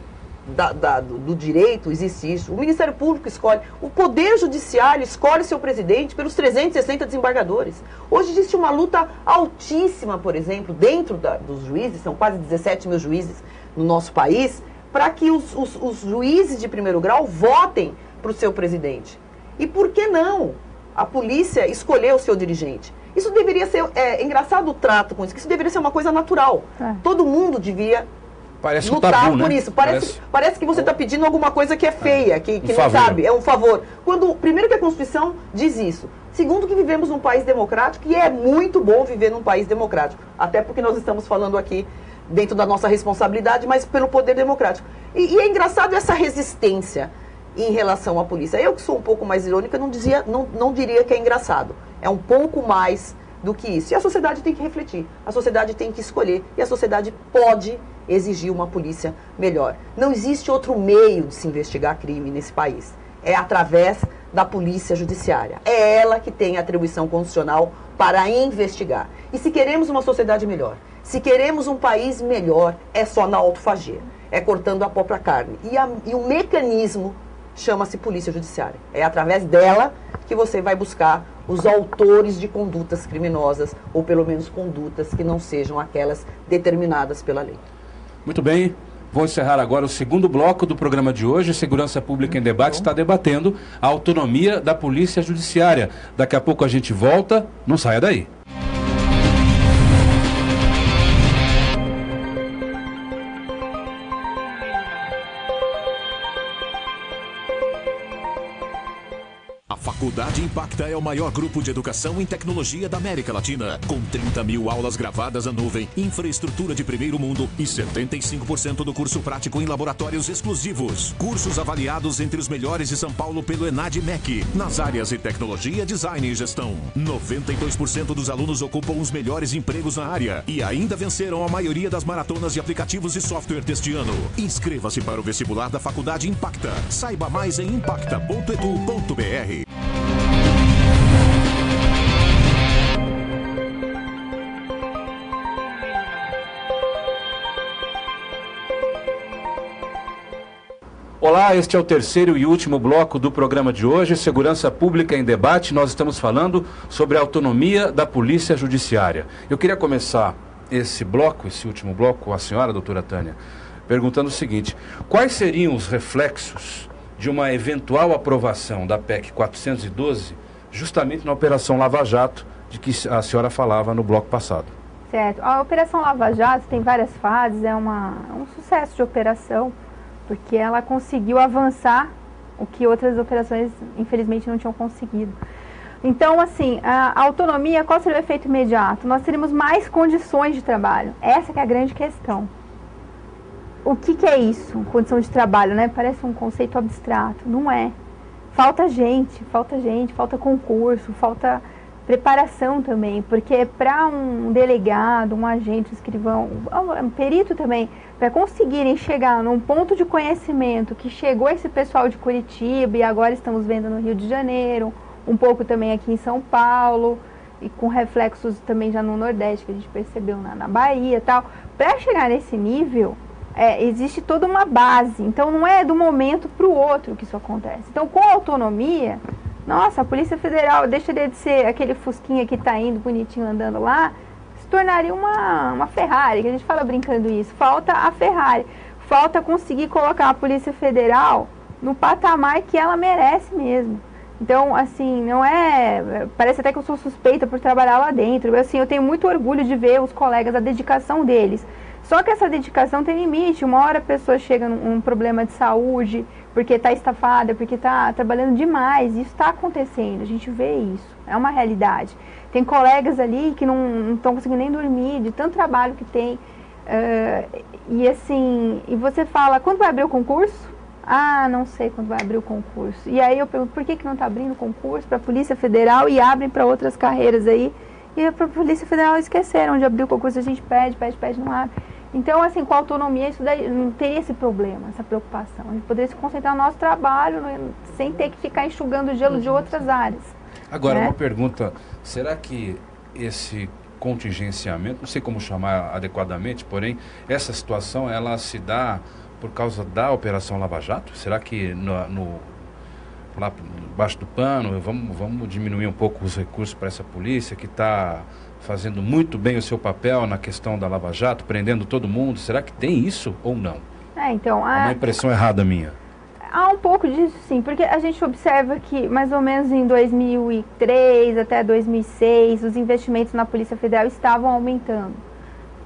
do direito existe isso. O Ministério Público escolhe, o Poder Judiciário escolhe seu presidente pelos 360 desembargadores. Hoje existe uma luta altíssima, por exemplo, dentro dos juízes, são quase 17 mil juízes no nosso país, para que os juízes de primeiro grau votem para o seu presidente. E por que não a polícia escolher o seu dirigente? Isso deveria ser, engraçado o trato com isso, que isso deveria ser uma coisa natural. Todo mundo devia lutar tabu, por né? isso. Parece que você está pedindo alguma coisa que é feia, que não favor. sabe, é um favor. Primeiro que a Constituição diz isso. Segundo que vivemos num país democrático, e é muito bom viver num país democrático. Até porque nós estamos falando aqui dentro da nossa responsabilidade, mas pelo poder democrático. E é engraçado essa resistência em relação à polícia. Eu que sou um pouco mais irônica, não diria que é engraçado. É um pouco mais do que isso. E a sociedade tem que refletir, a sociedade tem que escolher, e a sociedade pode exigir uma polícia melhor. Não existe outro meio de se investigar crime nesse país. É através da polícia judiciária. É ela que tem a atribuição constitucional para investigar. E se queremos uma sociedade melhor, se queremos um país melhor, é só na autofagia. É cortando a própria carne. E o mecanismo chama-se polícia judiciária. É através dela que você vai buscar os autores de condutas criminosas, ou pelo menos condutas que não sejam aquelas determinadas pela lei. Muito bem, vou encerrar agora o segundo bloco do programa de hoje. Segurança Pública em Debate está debatendo a autonomia da Polícia Judiciária. Daqui a pouco a gente volta, não saia daí. A Faculdade Impacta é o maior grupo de educação em tecnologia da América Latina, com 30 mil aulas gravadas à nuvem, infraestrutura de primeiro mundo e 75% do curso prático em laboratórios exclusivos. Cursos avaliados entre os melhores de São Paulo pelo ENAD-MEC, nas áreas de tecnologia, design e gestão. 92% dos alunos ocupam os melhores empregos na área e ainda venceram a maioria das maratonas de aplicativos e software deste ano. Inscreva-se para o vestibular da Faculdade Impacta. Saiba mais em impacta.edu.br. Olá, este é o terceiro e último bloco do programa de hoje, Segurança Pública em Debate. Nós estamos falando sobre a autonomia da Polícia Judiciária. Eu queria começar esse último bloco, com a senhora, doutora Tânia, perguntando o seguinte: quais seriam os reflexos de uma eventual aprovação da PEC 412, justamente na Operação Lava Jato, de que a senhora falava no bloco passado? Certo. A Operação Lava Jato tem várias fases, é um sucesso de operação, porque ela conseguiu avançar o que outras operações, infelizmente, não tinham conseguido. Então, assim, a autonomia, qual seria o efeito imediato? Nós teríamos mais condições de trabalho. Essa que é a grande questão. O que é isso, condição de trabalho, né? Parece um conceito abstrato. Não é. Falta gente, falta concurso, falta preparação também, porque para um delegado, um agente, um escrivão, um perito também, para conseguirem chegar num ponto de conhecimento que chegou esse pessoal de Curitiba e agora estamos vendo no Rio de Janeiro, um pouco também aqui em São Paulo, e com reflexos também já no Nordeste, que a gente percebeu na Bahia e tal. Para chegar nesse nível, existe toda uma base, então não é do momento para o outro que isso acontece. Então, com a autonomia, nossa, a Polícia Federal deixaria de ser aquele fusquinha que está indo bonitinho andando lá, se tornaria uma Ferrari, que a gente fala brincando isso. Falta a Ferrari, falta conseguir colocar a Polícia Federal no patamar que ela merece mesmo. Então, assim, não é... Parece até que eu sou suspeita por trabalhar lá dentro. Assim, eu tenho muito orgulho de ver os colegas, a dedicação deles. Só que essa dedicação tem limite. Uma hora a pessoa chega num problema de saúde, porque está estafada, porque está trabalhando demais. Isso está acontecendo, a gente vê isso. É uma realidade. Tem colegas ali que não estão conseguindo nem dormir, de tanto trabalho que tem. E assim, e você fala, quando vai abrir o concurso? Ah, não sei quando vai abrir o concurso. E aí eu pergunto, por que não está abrindo concurso para a Polícia Federal e abrem para outras carreiras aí? E para a Polícia Federal esqueceram de abrir o concurso, a gente pede, não abre. Então, assim, com a autonomia, isso daí, não tem esse problema, essa preocupação. A gente poderia se concentrar no nosso trabalho, sem ter que ficar enxugando o gelo de outras áreas. Agora, né? uma pergunta, será que esse contingenciamento, não sei como chamar adequadamente, porém, essa situação, ela se dá por causa da Operação Lava Jato? Será que lá embaixo do pano, vamos diminuir um pouco os recursos para essa polícia que está fazendo muito bem o seu papel na questão da Lava Jato, prendendo todo mundo? Será que tem isso ou não? Então, É uma impressão errada minha. Há um pouco disso, sim, porque a gente observa que mais ou menos em 2003 até 2006, os investimentos na Polícia Federal estavam aumentando.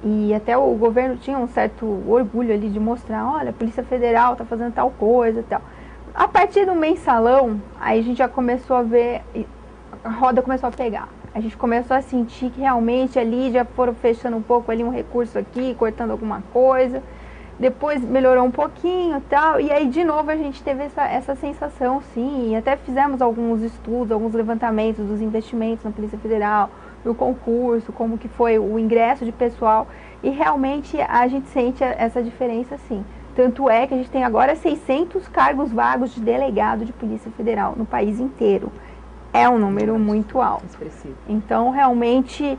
E até o governo tinha um certo orgulho ali de mostrar, olha, a Polícia Federal está fazendo tal coisa e tal. A partir do mensalão, aí a gente já começou a ver, a roda começou a pegar. A gente começou a sentir que realmente ali já foram fechando um pouco ali um recurso aqui, cortando alguma coisa. Depois melhorou um pouquinho e tal, e aí de novo a gente teve essa sensação, sim, e até fizemos alguns estudos, alguns levantamentos dos investimentos na Polícia Federal, do concurso, como que foi o ingresso de pessoal, e realmente a gente sente essa diferença, sim. Tanto é que a gente tem agora 600 cargos vagos de delegado de Polícia Federal no país inteiro. É um número muito alto. Expressivo. Então, realmente,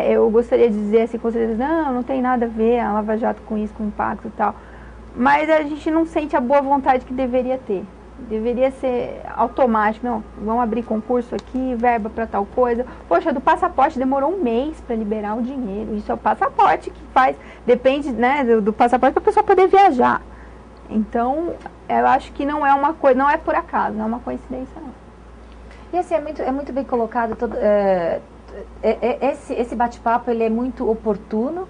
eu gostaria de dizer assim, com certeza, não tem nada a ver a Lava Jato com isso, com impacto e tal. Mas a gente não sente a boa vontade que deveria ter. Deveria ser automático. Não, vamos abrir concurso aqui, verba para tal coisa. Poxa, do passaporte demorou um mês para liberar o dinheiro. Isso é o passaporte que faz. Depende, né, do passaporte para a pessoa poder viajar. Então, eu acho que não é uma coisa, não é por acaso, não é uma coincidência, não. E assim, é muito bem colocado, esse bate-papo ele é muito oportuno,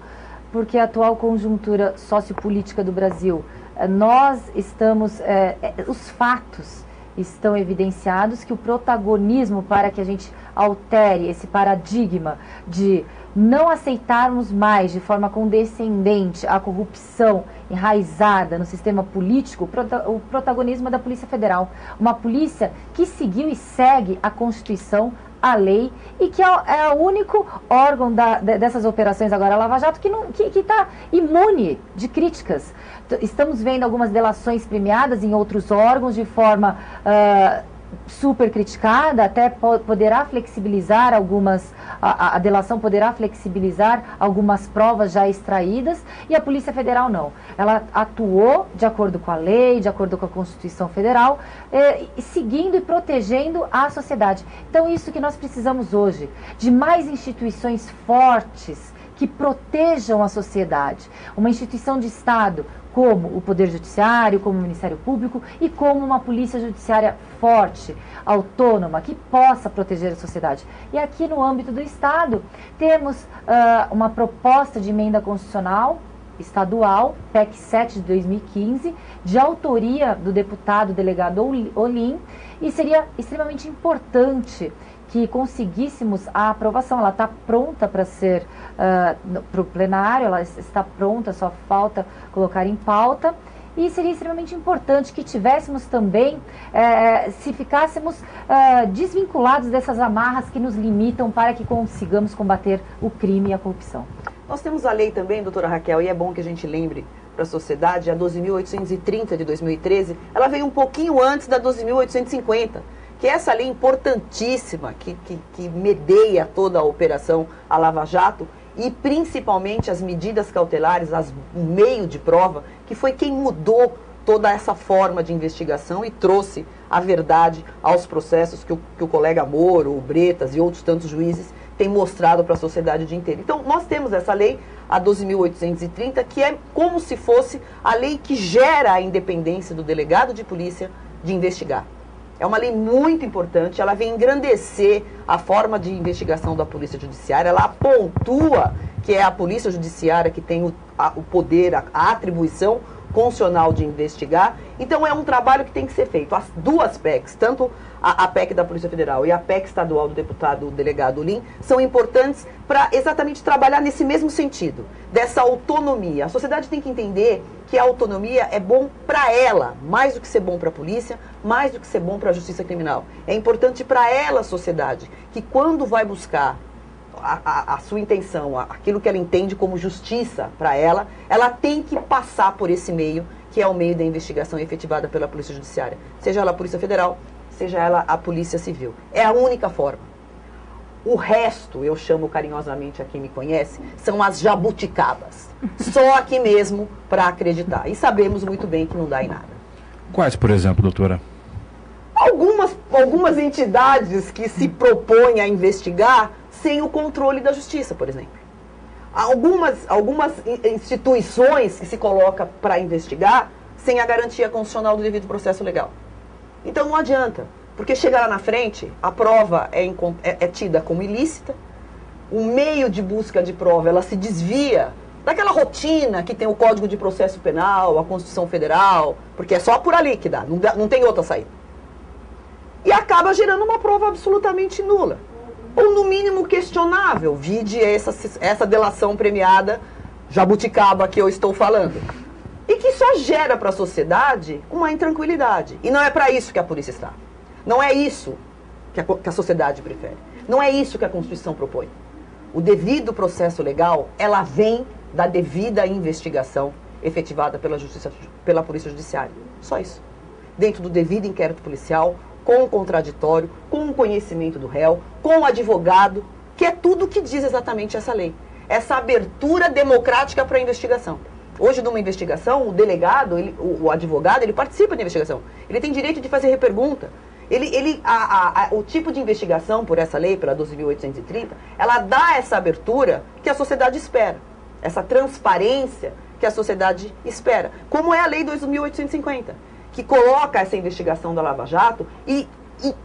porque a atual conjuntura sociopolítica do Brasil, nós estamos, os fatos estão evidenciados que o protagonismo para que a gente altere esse paradigma de não aceitarmos mais de forma condescendente a corrupção enraizada no sistema político, o protagonismo é da Polícia Federal. Uma polícia que seguiu e segue a Constituição, a lei, e que é o único órgão dessas operações agora, a Lava Jato, que está imune de críticas. Estamos vendo algumas delações premiadas em outros órgãos de forma super criticada, até poderá flexibilizar a delação poderá flexibilizar algumas provas já extraídas, e a Polícia Federal não. Ela atuou de acordo com a lei, de acordo com a Constituição Federal, seguindo e protegendo a sociedade. Então, isso que nós precisamos hoje, de mais instituições fortes que protejam a sociedade. Uma instituição de Estado como o Poder Judiciário, como o Ministério Público e como uma Polícia Judiciária forte, autônoma, que possa proteger a sociedade. E aqui no âmbito do Estado, temos uma proposta de emenda constitucional estadual, PEC 7 de 2015, de autoria do deputado delegado Olim, e seria extremamente importante que conseguíssemos a aprovação. Ela está pronta para ser para o plenário, ela está pronta, só falta colocar em pauta. E seria extremamente importante que tivéssemos também, se ficássemos desvinculados dessas amarras que nos limitam para que consigamos combater o crime e a corrupção. Nós temos a lei também, doutora Raquel, e é bom que a gente lembre para a sociedade, a 12.830 de 2013, ela veio um pouquinho antes da 12.850, que é essa lei importantíssima que medeia toda a operação a Lava Jato e principalmente as medidas cautelares, o meio de prova, que foi quem mudou toda essa forma de investigação e trouxe a verdade aos processos que o colega Moro, o Bretas e outros tantos juízes têm mostrado para a sociedade o dia inteiro. Então, nós temos essa lei, a 12.830, que é como se fosse a lei que gera a independência do delegado de polícia de investigar. É uma lei muito importante, ela vem engrandecer a forma de investigação da Polícia Judiciária, ela pontua que é a Polícia Judiciária que tem o poder, a atribuição constitucional de investigar. Então é um trabalho que tem que ser feito. As duas PECs, tanto a PEC da Polícia Federal e a PEC estadual do deputado delegado Lim, são importantes para exatamente trabalhar nesse mesmo sentido, dessa autonomia. A sociedade tem que entender que a autonomia é bom para ela, mais do que ser bom para a polícia, mais do que ser bom para a justiça criminal. É importante para ela, a sociedade, que quando vai buscar a sua intenção, aquilo que ela entende como justiça para ela, ela tem que passar por esse meio, que é o meio da investigação efetivada pela Polícia Judiciária. Seja ela a Polícia Federal, seja ela a Polícia Civil. É a única forma. O resto, eu chamo carinhosamente a quem me conhece, são as jabuticabas. Só aqui mesmo para acreditar. E sabemos muito bem que não dá em nada. Quais, por exemplo, doutora? Algumas entidades que se propõem a investigar sem o controle da justiça, por exemplo. Algumas instituições que se colocam para investigar sem a garantia constitucional do devido processo legal. Então não adianta, porque chega lá na frente, a prova é tida como ilícita, o meio de busca de prova ela se desvia daquela rotina que tem o Código de Processo Penal, a Constituição Federal, porque é só por ali que dá, não tem outra saída. E acaba gerando uma prova absolutamente nula. Ou no mínimo questionável, vide essa delação premiada jabuticaba que eu estou falando. E que só gera para a sociedade uma intranquilidade. E não é para isso que a polícia está. Não é isso que a sociedade prefere. Não é isso que a Constituição propõe. O devido processo legal, ela vem da devida investigação efetivada pela Polícia Judiciária. Só isso. Dentro do devido inquérito policial, com o contraditório, com o conhecimento do réu, com o advogado, que é tudo o que diz exatamente essa lei. Essa abertura democrática para a investigação. Hoje, numa investigação, o delegado, o advogado, ele participa da investigação. Ele tem direito de fazer repergunta. O tipo de investigação, por essa lei, pela 12.830, ela dá essa abertura que a sociedade espera. Essa transparência que a sociedade espera. Como é a lei 2.850, que coloca essa investigação da Lava Jato e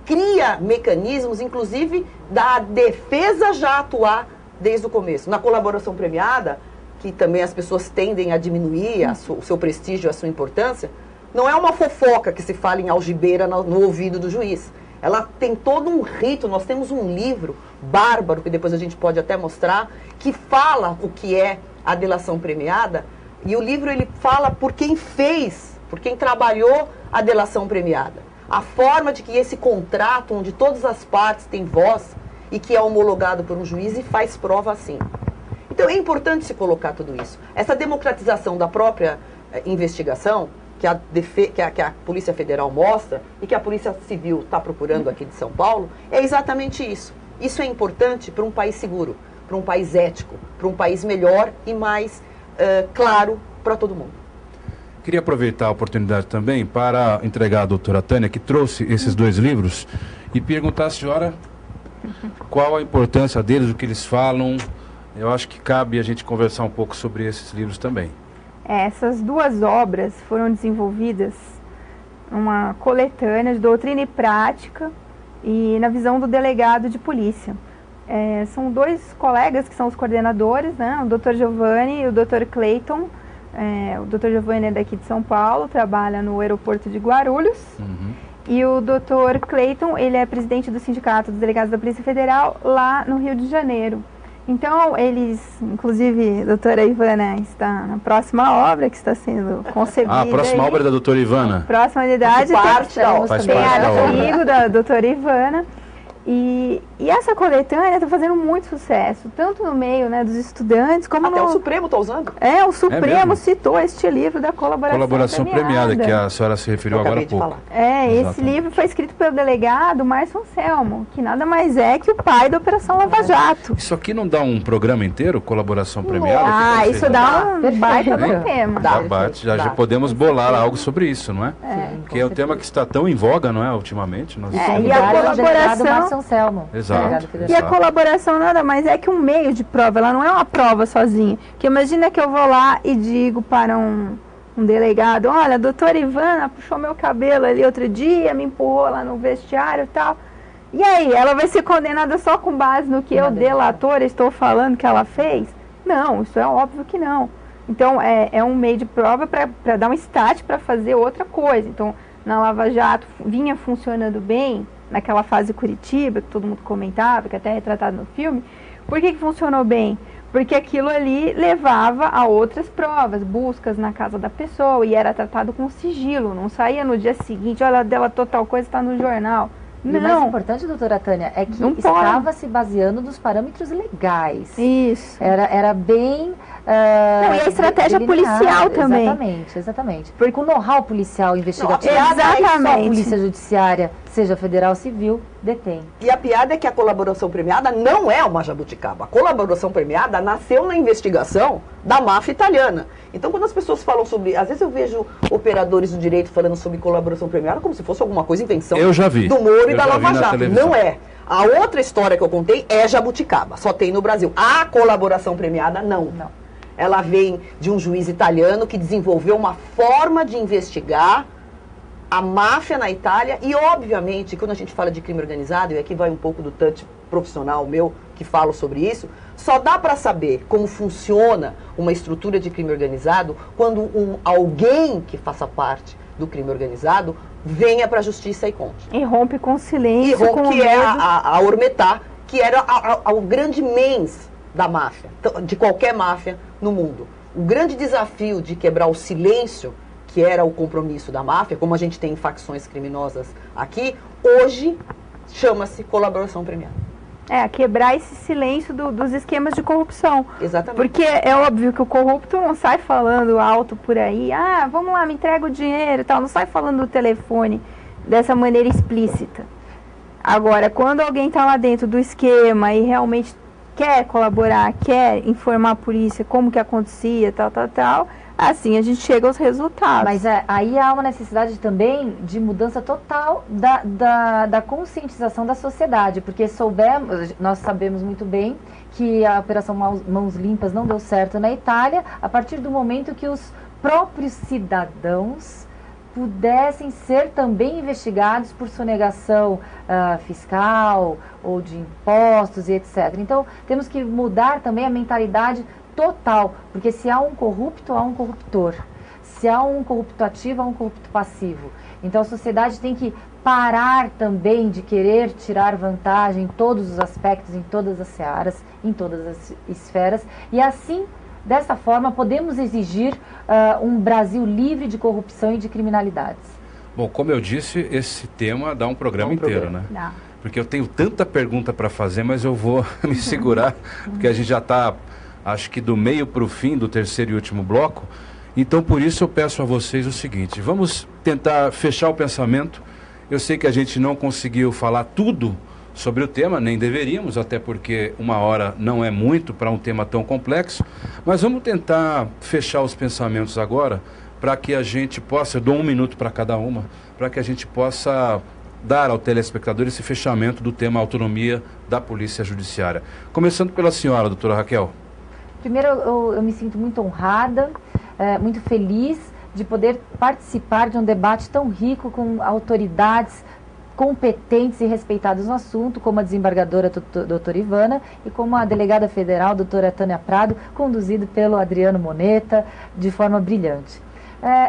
cria mecanismos, inclusive, da defesa já atuar desde o começo. Na colaboração premiada, que também as pessoas tendem a diminuir o seu prestígio, a sua importância, não é uma fofoca que se fala em algibeira no ouvido do juiz. Ela tem todo um rito. Nós temos um livro bárbaro, que depois a gente pode até mostrar, que fala o que é a delação premiada, e o livro ele fala por quem fez, por quem trabalhou a delação premiada. A forma de que esse contrato, onde todas as partes têm voz, e que é homologado por um juiz e faz prova assim. Então é importante se colocar tudo isso. Essa democratização da própria investigação, que a Polícia Federal mostra e que a Polícia Civil está procurando aqui de São Paulo, é exatamente isso. Isso é importante para um país seguro, para um país ético, para um país melhor e mais claro para todo mundo. Queria aproveitar a oportunidade também para entregar à doutora Tânia, que trouxe esses dois livros, e perguntar à senhora qual a importância deles, o que eles falam. Eu acho que cabe a gente conversar um pouco sobre esses livros também. Essas duas obras foram desenvolvidas numa coletânea de doutrina e prática e na visão do delegado de polícia. São dois colegas que são os coordenadores, né? O Dr. Giovanni e o Dr. Clayton. O Dr. Giovanni é daqui de São Paulo, trabalha no aeroporto de Guarulhos. Uhum. E o Dr. Clayton, ele é presidente do Sindicato dos Delegados da Polícia Federal lá no Rio de Janeiro. Então, eles, inclusive, a doutora Ivana está na próxima obra que está sendo concebida. A próxima obra da doutora Ivana. Próxima unidade, tem artigo da doutora Ivana. E essa coletânea está fazendo muito sucesso, tanto no meio, né, dos estudantes, como até o Supremo está usando. O Supremo citou este livro da colaboração premiada, que a senhora se referiu agora há pouco. Esse livro foi escrito pelo delegado Márcio Anselmo, que nada mais é que o pai da Operação Lava Jato. Isso aqui não dá um programa inteiro, colaboração premiada? Isso dá um baita do tema. Já podemos bolar algo sobre isso, não é? Porque é um tema que está tão em voga, não é, ultimamente. E a colaboração... Anselmo. Exato. E a colaboração nada mais é que um meio de prova, ela não é uma prova sozinha. Que imagina que eu vou lá e digo para um delegado, olha, a doutora Ivana puxou meu cabelo ali outro dia, me empurrou lá no vestiário e tal. E aí, ela vai ser condenada só com base no que eu, delatora, estou falando que ela fez? Não, isso é óbvio que não. Então, é um meio de prova para dar um start para fazer outra coisa. Então, na Lava Jato vinha funcionando bem, naquela fase Curitiba, que todo mundo comentava, que até é retratado no filme. Por que funcionou bem? Porque aquilo ali levava a outras provas, buscas na casa da pessoa, e era tratado com sigilo, não saía no dia seguinte, olha, dela total coisa está no jornal. E não. o mais importante, doutora Tânia, é que estava se baseando nos parâmetros legais. Isso. Era bem... não, e a estratégia policial também. Exatamente. Porque o know-how policial investigativo, exatamente. Só a polícia judiciária, seja federal ou civil, detém. E a piada é que a colaboração premiada não é uma jabuticaba. A colaboração premiada nasceu na investigação da máfia italiana. Então, quando as pessoas falam sobre... Às vezes eu vejo operadores do direito falando sobre colaboração premiada como se fosse alguma coisa, invenção eu já vi. do Moro e da Lava Jato. Televisão. Não é. A outra história que eu contei é jabuticaba. Só tem no Brasil. A colaboração premiada, não. Ela vem de um juiz italiano que desenvolveu uma forma de investigar a máfia na Itália e, obviamente, quando a gente fala de crime organizado, e aqui vai um pouco do touch profissional meu que falo sobre isso, só dá para saber como funciona uma estrutura de crime organizado quando alguém que faça parte do crime organizado venha para a justiça e conte. E rompe com silêncio, e rompe, que é a Ormetá, que era o grande mens da máfia, de qualquer máfia no mundo. O grande desafio de quebrar o silêncio, que era o compromisso da máfia, como a gente tem em facções criminosas aqui, hoje chama-se colaboração premiada. Quebrar esse silêncio dos esquemas de corrupção. Exatamente. Porque é óbvio que o corrupto não sai falando alto por aí, vamos lá, me entrega o dinheiro e tal, não sai falando no telefone dessa maneira explícita. Agora, quando alguém está lá dentro do esquema e realmente quer colaborar, quer informar a polícia como que acontecia, tal, assim a gente chega aos resultados. Mas aí há uma necessidade também de mudança total da conscientização da sociedade, porque nós sabemos muito bem que a Operação Mãos Limpas não deu certo na Itália, a partir do momento que os próprios cidadãos pudessem ser também investigados por sonegação fiscal ou de impostos e etc. Então, temos que mudar também a mentalidade total, porque se há um corrupto, há um corruptor. Se há um corrupto ativo, há um corrupto passivo. Então, a sociedade tem que parar também de querer tirar vantagem em todos os aspectos, em todas as searas, em todas as esferas, e assim, dessa forma, podemos exigir um Brasil livre de corrupção e de criminalidades. Bom, como eu disse, esse tema dá um programa inteiro, né? Dá. Porque eu tenho tanta pergunta para fazer, mas eu vou me segurar, porque a gente já está, acho que do meio para o fim do terceiro e último bloco. Então, por isso eu peço a vocês o seguinte, vamos tentar fechar o pensamento. Eu sei que a gente não conseguiu falar tudo sobre o tema, nem deveríamos, até porque uma hora não é muito para um tema tão complexo, mas vamos tentar fechar os pensamentos agora, para que a gente possa, eu dou 1 minuto para cada uma, para que a gente possa dar ao telespectador esse fechamento do tema autonomia da Polícia Judiciária. Começando pela senhora, doutora Raquel. Primeiro, eu me sinto muito honrada, muito feliz de poder participar de um debate tão rico com autoridades competentes e respeitados no assunto, como a desembargadora doutora Ivana e como a delegada federal, doutora Tânia Prado, conduzido pelo Adriano Moneta, de forma brilhante.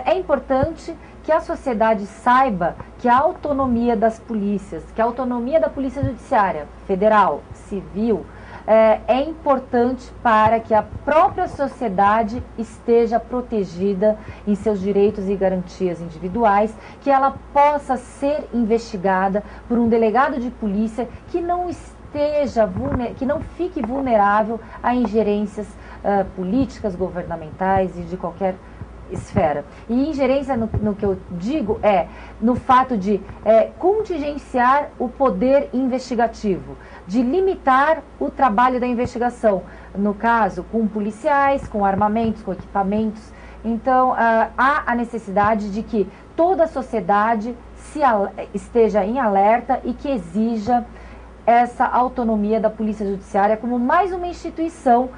É importante que a sociedade saiba que a autonomia das polícias, que a autonomia da Polícia Judiciária, federal, civil, é importante para que a própria sociedade esteja protegida em seus direitos e garantias individuais, que ela possa ser investigada por um delegado de polícia que não fique vulnerável a ingerências políticas, governamentais e de qualquer esfera. E ingerência no que eu digo no fato de contingenciar o poder investigativo, de limitar o trabalho da investigação, no caso com policiais, com armamentos, com equipamentos. Então há a necessidade de que toda a sociedade esteja em alerta e que exija essa autonomia da Polícia Judiciária como mais uma instituição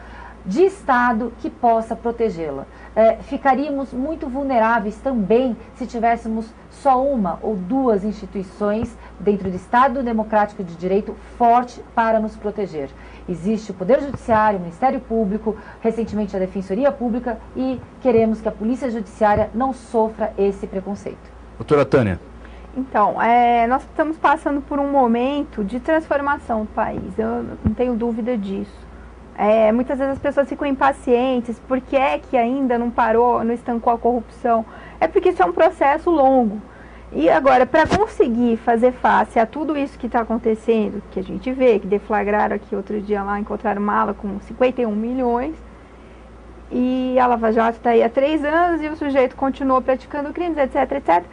de Estado que possa protegê-la. Ficaríamos muito vulneráveis também se tivéssemos só uma ou duas instituições dentro do Estado democrático de direito forte para nos proteger. Existe o Poder Judiciário, o Ministério Público, recentemente a Defensoria Pública, e queremos que a Polícia Judiciária não sofra esse preconceito. Doutora Tânia. Então, nós estamos passando por um momento de transformação do país, eu não tenho dúvida disso. Muitas vezes as pessoas ficam impacientes, por que é que ainda não parou, não estancou a corrupção? É porque isso é um processo longo. E agora, para conseguir fazer face a tudo isso que está acontecendo, que a gente vê, que deflagraram aqui outro dia lá, encontraram mala com 51 milhões, e a Lava Jato está aí há 3 anos e o sujeito continuou praticando crimes, etc, etc.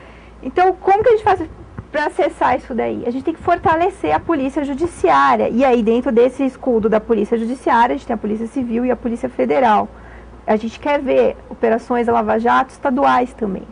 Então, como que a gente faz para acessar isso daí? A gente tem que fortalecer a Polícia Judiciária. E aí, dentro desse escudo da Polícia Judiciária, a gente tem a Polícia Civil e a Polícia Federal. A gente quer ver operações da Lava Jato estaduais também.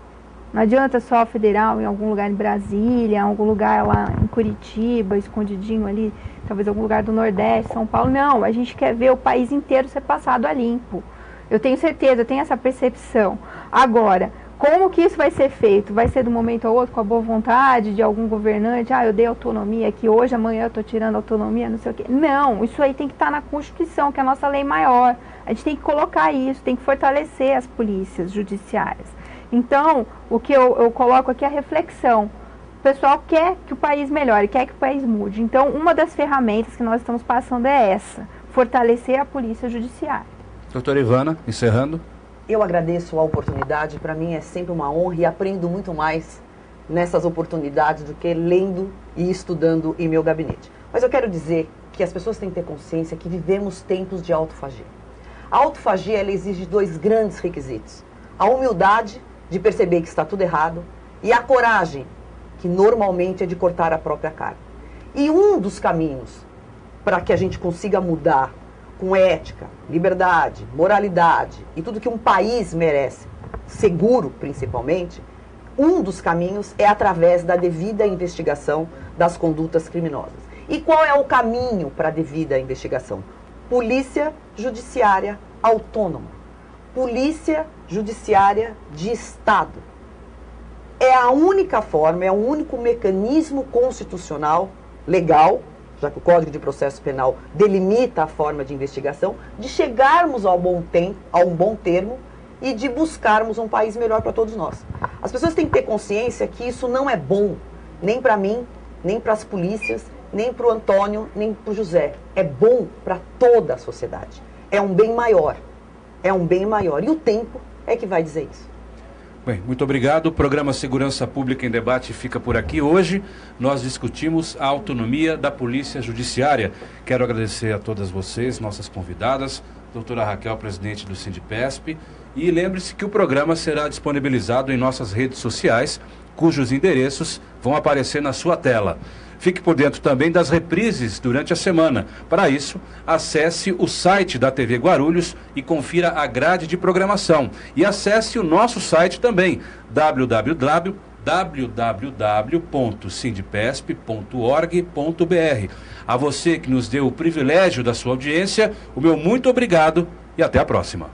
Não adianta só a federal em algum lugar em Brasília, em algum lugar lá em Curitiba, escondidinho ali, talvez algum lugar do Nordeste, São Paulo. Não, a gente quer ver o país inteiro ser passado a limpo. Eu tenho certeza, eu tenho essa percepção. Agora, como que isso vai ser feito? Vai ser de um momento ao outro com a boa vontade de algum governante? Eu dei autonomia aqui hoje, amanhã eu estou tirando autonomia, não sei o quê. Não, isso aí tem que estar na Constituição, que é a nossa lei maior. A gente tem que colocar isso, tem que fortalecer as polícias judiciárias. Então, o que eu coloco aqui é a reflexão. O pessoal quer que o país melhore, quer que o país mude. Então, uma das ferramentas que nós estamos passando é essa, fortalecer a Polícia Judiciária. Doutora Ivana, encerrando. Eu agradeço a oportunidade, para mim é sempre uma honra e aprendo muito mais nessas oportunidades do que lendo e estudando em meu gabinete. Mas eu quero dizer que as pessoas têm que ter consciência que vivemos tempos de autofagia. A autofagia, ela exige 2 grandes requisitos. A humildade de perceber que está tudo errado e a coragem, que normalmente é de cortar a própria carne. E um dos caminhos para que a gente consiga mudar com ética, liberdade, moralidade e tudo que um país merece, seguro principalmente, um dos caminhos é através da devida investigação das condutas criminosas. E qual é o caminho para a devida investigação? Polícia Judiciária autônoma. Polícia Judiciária de Estado. É a única forma, é o único mecanismo constitucional, legal, já que o Código de Processo Penal delimita a forma de investigação, de chegarmos ao bom termo e de buscarmos um país melhor para todos nós. As pessoas têm que ter consciência que isso não é bom, nem para mim, nem para as polícias, nem para o Antônio, nem para o José. É bom para toda a sociedade. É um bem maior. É um bem maior. E o tempo é que vai dizer isso. Bem, muito obrigado. O programa Segurança Pública em Debate fica por aqui. Hoje nós discutimos a autonomia da Polícia Judiciária. Quero agradecer a todas vocês, nossas convidadas, doutora Raquel, presidente do Sindipesp. E lembre-se que o programa será disponibilizado em nossas redes sociais, cujos endereços vão aparecer na sua tela. Fique por dentro também das reprises durante a semana. Para isso, acesse o site da TV Guarulhos e confira a grade de programação. E acesse o nosso site também, www.sindipesp.org.br. A você que nos deu o privilégio da sua audiência, o meu muito obrigado e até a próxima.